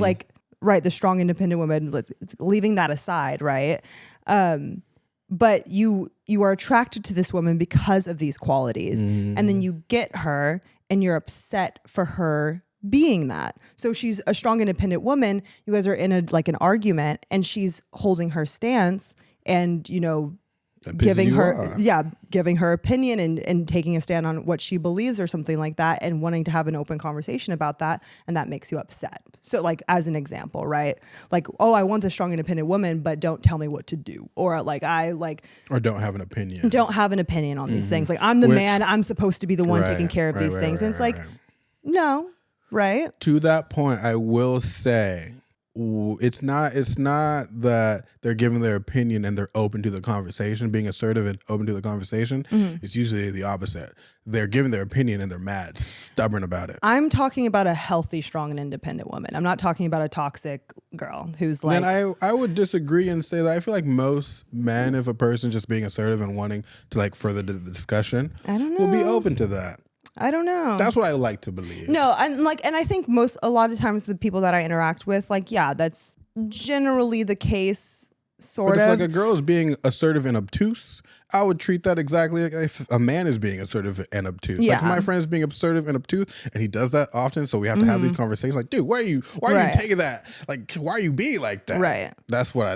the strong independent woman, leaving that aside, right? But you are attracted to this woman because of these qualities. And then you get her and you're upset for her being that. So she's a strong independent woman. You guys are in an argument and she's holding her stance and, giving her opinion and taking a stand on what she believes or something like that and wanting to have an open conversation about that. And that makes you upset. So as an example, right? I want the strong independent woman, but don't tell me what to do. Or or don't have an opinion. Don't have an opinion on these things. I'm the man, I'm supposed to be the one taking care of these things. And it's no. Right. To that point, I will say it's not that they're giving their opinion and they're open to the conversation, being assertive and open to the conversation. It's usually the opposite. They're giving their opinion and they're mad, stubborn about it. I'm talking about a healthy, strong, and independent woman. I'm not talking about a toxic girl who's Then I would disagree and say that I feel like most men, if a person just being assertive and wanting to further the discussion, will be open to that. I don't know. That's what I like to believe. No, and I think a lot of times the people that I interact with, that's generally the case, sort of. If a girl is being assertive and obtuse, I would treat that exactly like if a man is being assertive and obtuse. Yeah. If my friend is being assertive and obtuse, and he does that often, so we have to have these conversations. Dude, why are you taking that? Why are you being like that? Right. That's what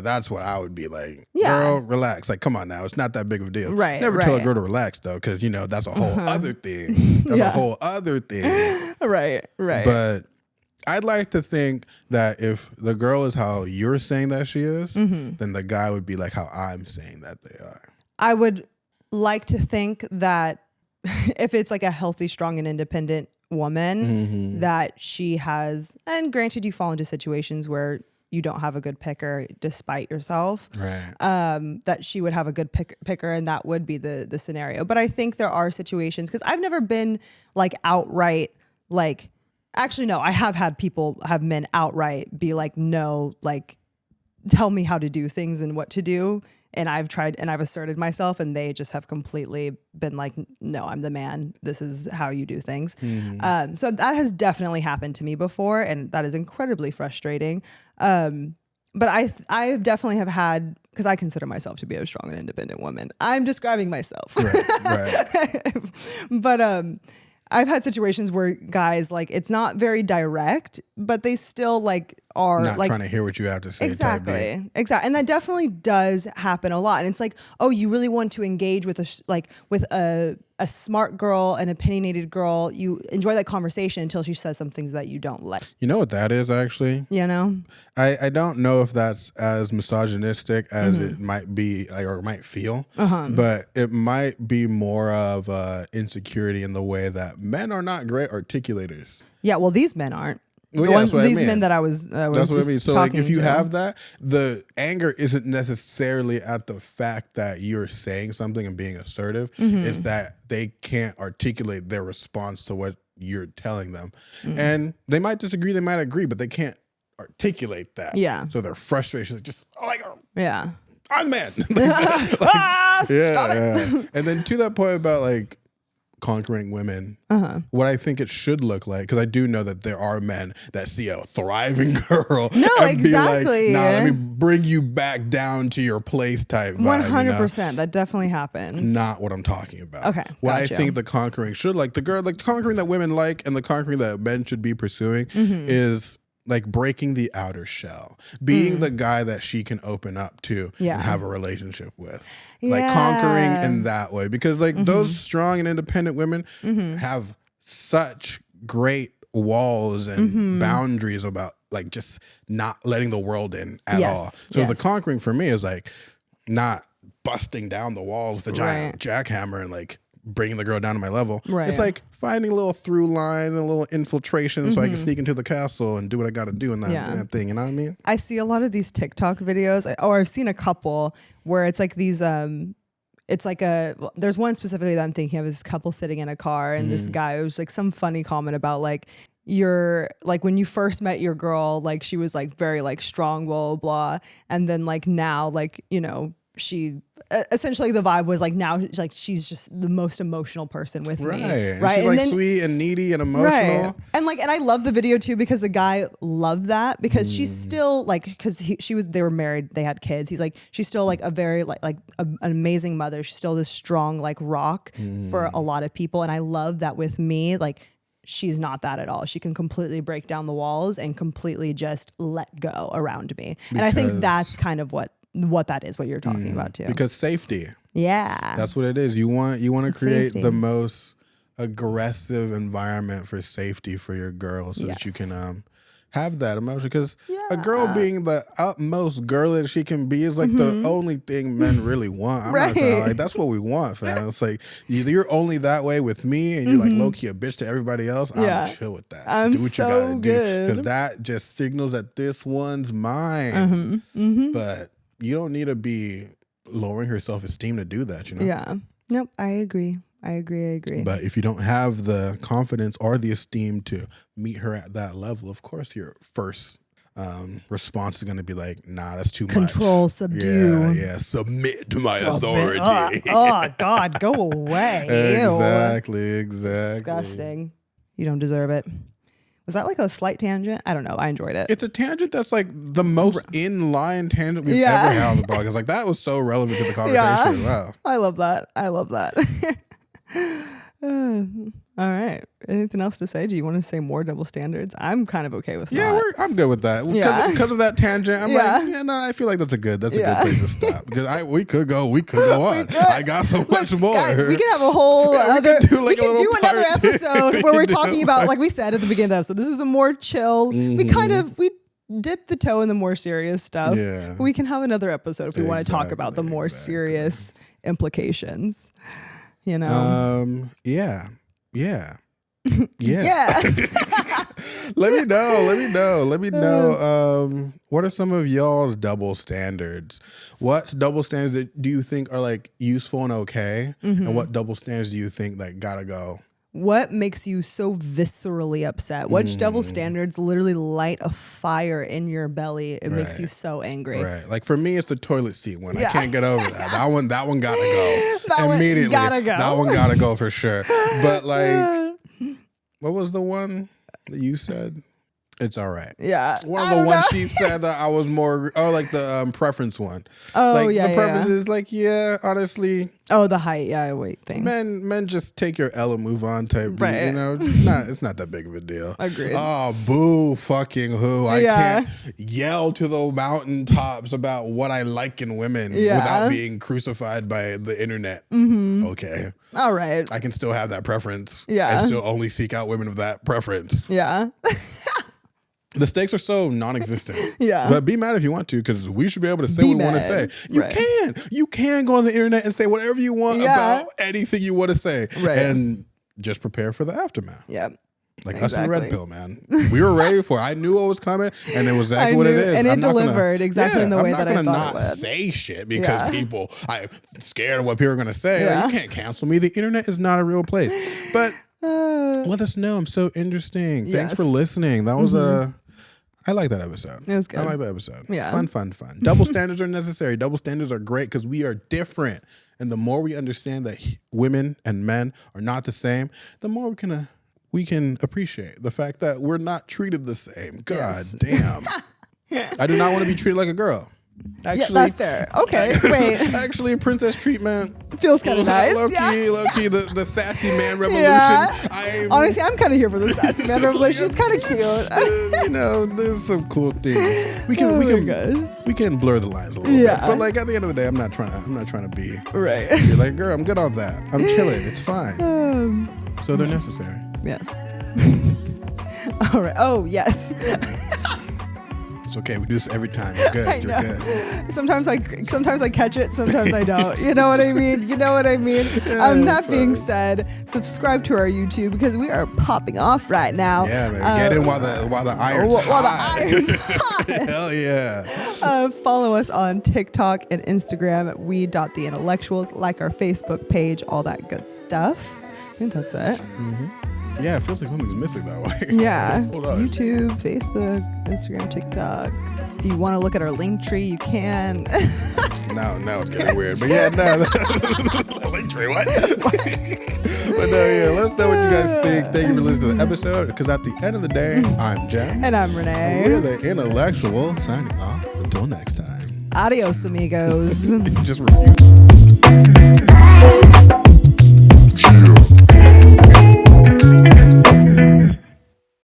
I would be like. Yeah. Girl, relax. Come on now. It's not that big of a deal. Right. Never tell a girl to relax though, because that's a whole other thing. That's a whole other thing. Right. But I'd like to think that if the girl is how you're saying that she is, then the guy would be like how I'm saying that they are. I would like to think that if it's a healthy, strong, and independent woman, that she has, and granted you fall into situations where you don't have a good picker despite yourself, right? That she would have a good picker and that would be the scenario. But I think there are situations, because I've never been outright actually, no, I have had men outright be no, tell me how to do things and what to do. And I've tried and I've asserted myself and they just have completely been no, I'm the man. This is how you do things. So that has definitely happened to me before. And that is incredibly frustrating. But I definitely have had, because I consider myself to be a strong and independent woman. I'm describing myself. Right. But I've had situations where guys it's not very direct, but they still are not trying to hear what you have to say. Exactly. And that definitely does happen a lot. And it's oh, you really want to engage with a smart girl, an opinionated girl. You enjoy that conversation until she says some things that you don't like. You know what that is actually? I don't know if that's as misogynistic as it might be or might feel, but it might be more of insecurity in the way that men are not great articulators. Yeah, well, these men aren't. Well, these men that I was that's what I mean. So if you to. have that, the anger isn't necessarily at the fact that you're saying something and being assertive. It's that they can't articulate their response to what you're telling them. And they might disagree, they might agree, but they can't articulate that. Yeah. So their frustration is just yeah. I'm the man. Stop it. And then to that point about conquering women, what I think it should look like, because I do know that there are men that see a thriving girl and exactly. be let me bring you back down to your place type vibe. 100%. That definitely happens. Not what I'm talking about. Okay. What I think the conquering should the girl, the conquering that women like and the conquering that men should be pursuing is breaking the outer shell, being the guy that she can open up to and have a relationship with, conquering in that way, because those strong and independent women have such great walls and boundaries about just not letting the world in at all. So the conquering for me is not busting down the walls with a giant jackhammer and bringing the girl down to my level. Right. It's like finding a little through line and a little infiltration so I can sneak into the castle and do what I got to do in that thing. You know what I mean? I see a lot of these TikTok videos, or I've seen a couple where it's like these, it's like there's one specifically that I'm thinking of, this couple sitting in a car and this guy was like some funny comment about like, you're like when you first met your girl, like she was like very like strong, blah, blah, blah. And then like now, like, you know, she essentially the vibe was like now like she's just the most emotional person with me. Right. And she's like sweet and needy and emotional. Right. And like, and I love the video too, because the guy loved that because she's still like, because they were married, they had kids. He's like, she's still like a very an amazing mother. She's still this strong like rock for a lot of people. And I love that with me, like, she's not that at all. She can completely break down the walls and completely just let go around me. And I think that's kind of what that is, what you're talking about too. Because safety. Yeah. That's what it is. You want to create the most aggressive environment for safety for your girl so that you can have that emotion. Because a girl being the utmost girl that she can be is like the only thing men really want. I'm not gonna lie. That's what we want, fam. It's like you're only that way with me and you're like low-key a bitch to everybody else. I'm chill with that. Do what you gotta do. Because that just signals that this one's mine. But you don't need to be lowering her self-esteem to do that, you know? Yeah. Nope. I agree. But if you don't have the confidence or the esteem to meet her at that level, of course your first response is going to be like, nah, that's too much. Control, subdue. Yeah, submit to my authority. Oh, God, go away. Exactly. Disgusting. You don't deserve it. Was that like a slight tangent? I don't know. I enjoyed it. It's a tangent that's like the most in-line tangent we've ever had on the podcast. Like that was so relevant to the conversation. Wow. I love that. All right. Anything else to say? Do you want to say more double standards? I'm kind of okay with that. I'm good with that. Because of that tangent, I'm like, I feel like that's a good place to stop. Because we could go on. I got so much more. Guys, we can have a whole we can do another episode where we're talking about, like we said at the beginning of the episode, this is a more chill. We dip the toe in the more serious stuff. Yeah. We can have another episode if we want to talk about the more serious implications. You know? Yeah. Let me know. What are some of y'all's double standards? What double standards do you think are like useful and okay? And what double standards do you think like gotta go? What makes you so viscerally upset? Which double standards literally light a fire in your belly? It makes you so angry. Right. Like for me, it's the toilet seat one. I can't get over that. That one gotta go. Immediately. That one gotta go for sure. But like, what was the one that you said? It's all right. Yeah. One of the ones she said that I was more, like the preference one. Oh, like, the preference is like, honestly. Oh, the height. Yeah, weight thing. Men just take your L and move on type. Right. You know, it's not that big of a deal. Agreed. Oh, boo fucking who. I can't yell to the mountaintops about what I like in women without being crucified by the internet. Okay. All right. I can still have that preference. And still only seek out women of that preference. Yeah. The stakes are so non-existent. But be mad if you want to, because we should be able to say what we want to say. You can go on the internet and say whatever you want about anything you want to say. And just prepare for the aftermath. Like us and Red Pill, man. We were ready for it. I knew what was coming, and it was exactly what it is. And it delivered exactly in the way that I thought it would. I'm not going to not say shit because I'm scared of what people are going to say. Like, you can't cancel me. The internet is not a real place. But let us know. I'm so interesting. Thanks for listening. That was I like that episode. It was good. I like that episode. Fun. Double standards are necessary. Double standards are great because we are different. And the more we understand that women and men are not the same, the more we can appreciate the fact that we're not treated the same. God damn. I do not want to be treated like a girl. Actually, that's fair. Okay, wait. Actually, princess treatment feels kind of nice. Low key, the sassy man revolution. Honestly, I'm kind of here for the sassy man revolution. It's kind of cute. There's some cool things. We can blur the lines a little bit. But like at the end of the day, I'm not trying to be right. You're like, girl, I'm good on that. I'm chilling. It's fine. So they're necessary. Yes. All right. Oh, yes. It's okay. We do this every time. You're good. You're good. Sometimes I catch it. Sometimes I don't. You know what I mean? That being said, subscribe to our YouTube because we are popping off right now. Yeah, man. Get in while the iron's hot. While the iron's hot. Hell yeah. Follow us on TikTok and Instagram at we.TheIntellectuals. Like our Facebook page, all that good stuff. I think that's it. Mm-hmm. Yeah, it feels like something's missing though. Yeah. YouTube, Facebook, Instagram, TikTok. If you want to look at our link tree, you can. Now it's getting weird. But yeah, no. Link tree, what? But no, yeah, let us know what you guys think. Thank you for listening to the episode. Because at the end of the day, I'm Jem. And I'm Renee. We're the Intellectual signing off. Until next time. Adios, amigos. Just refuse.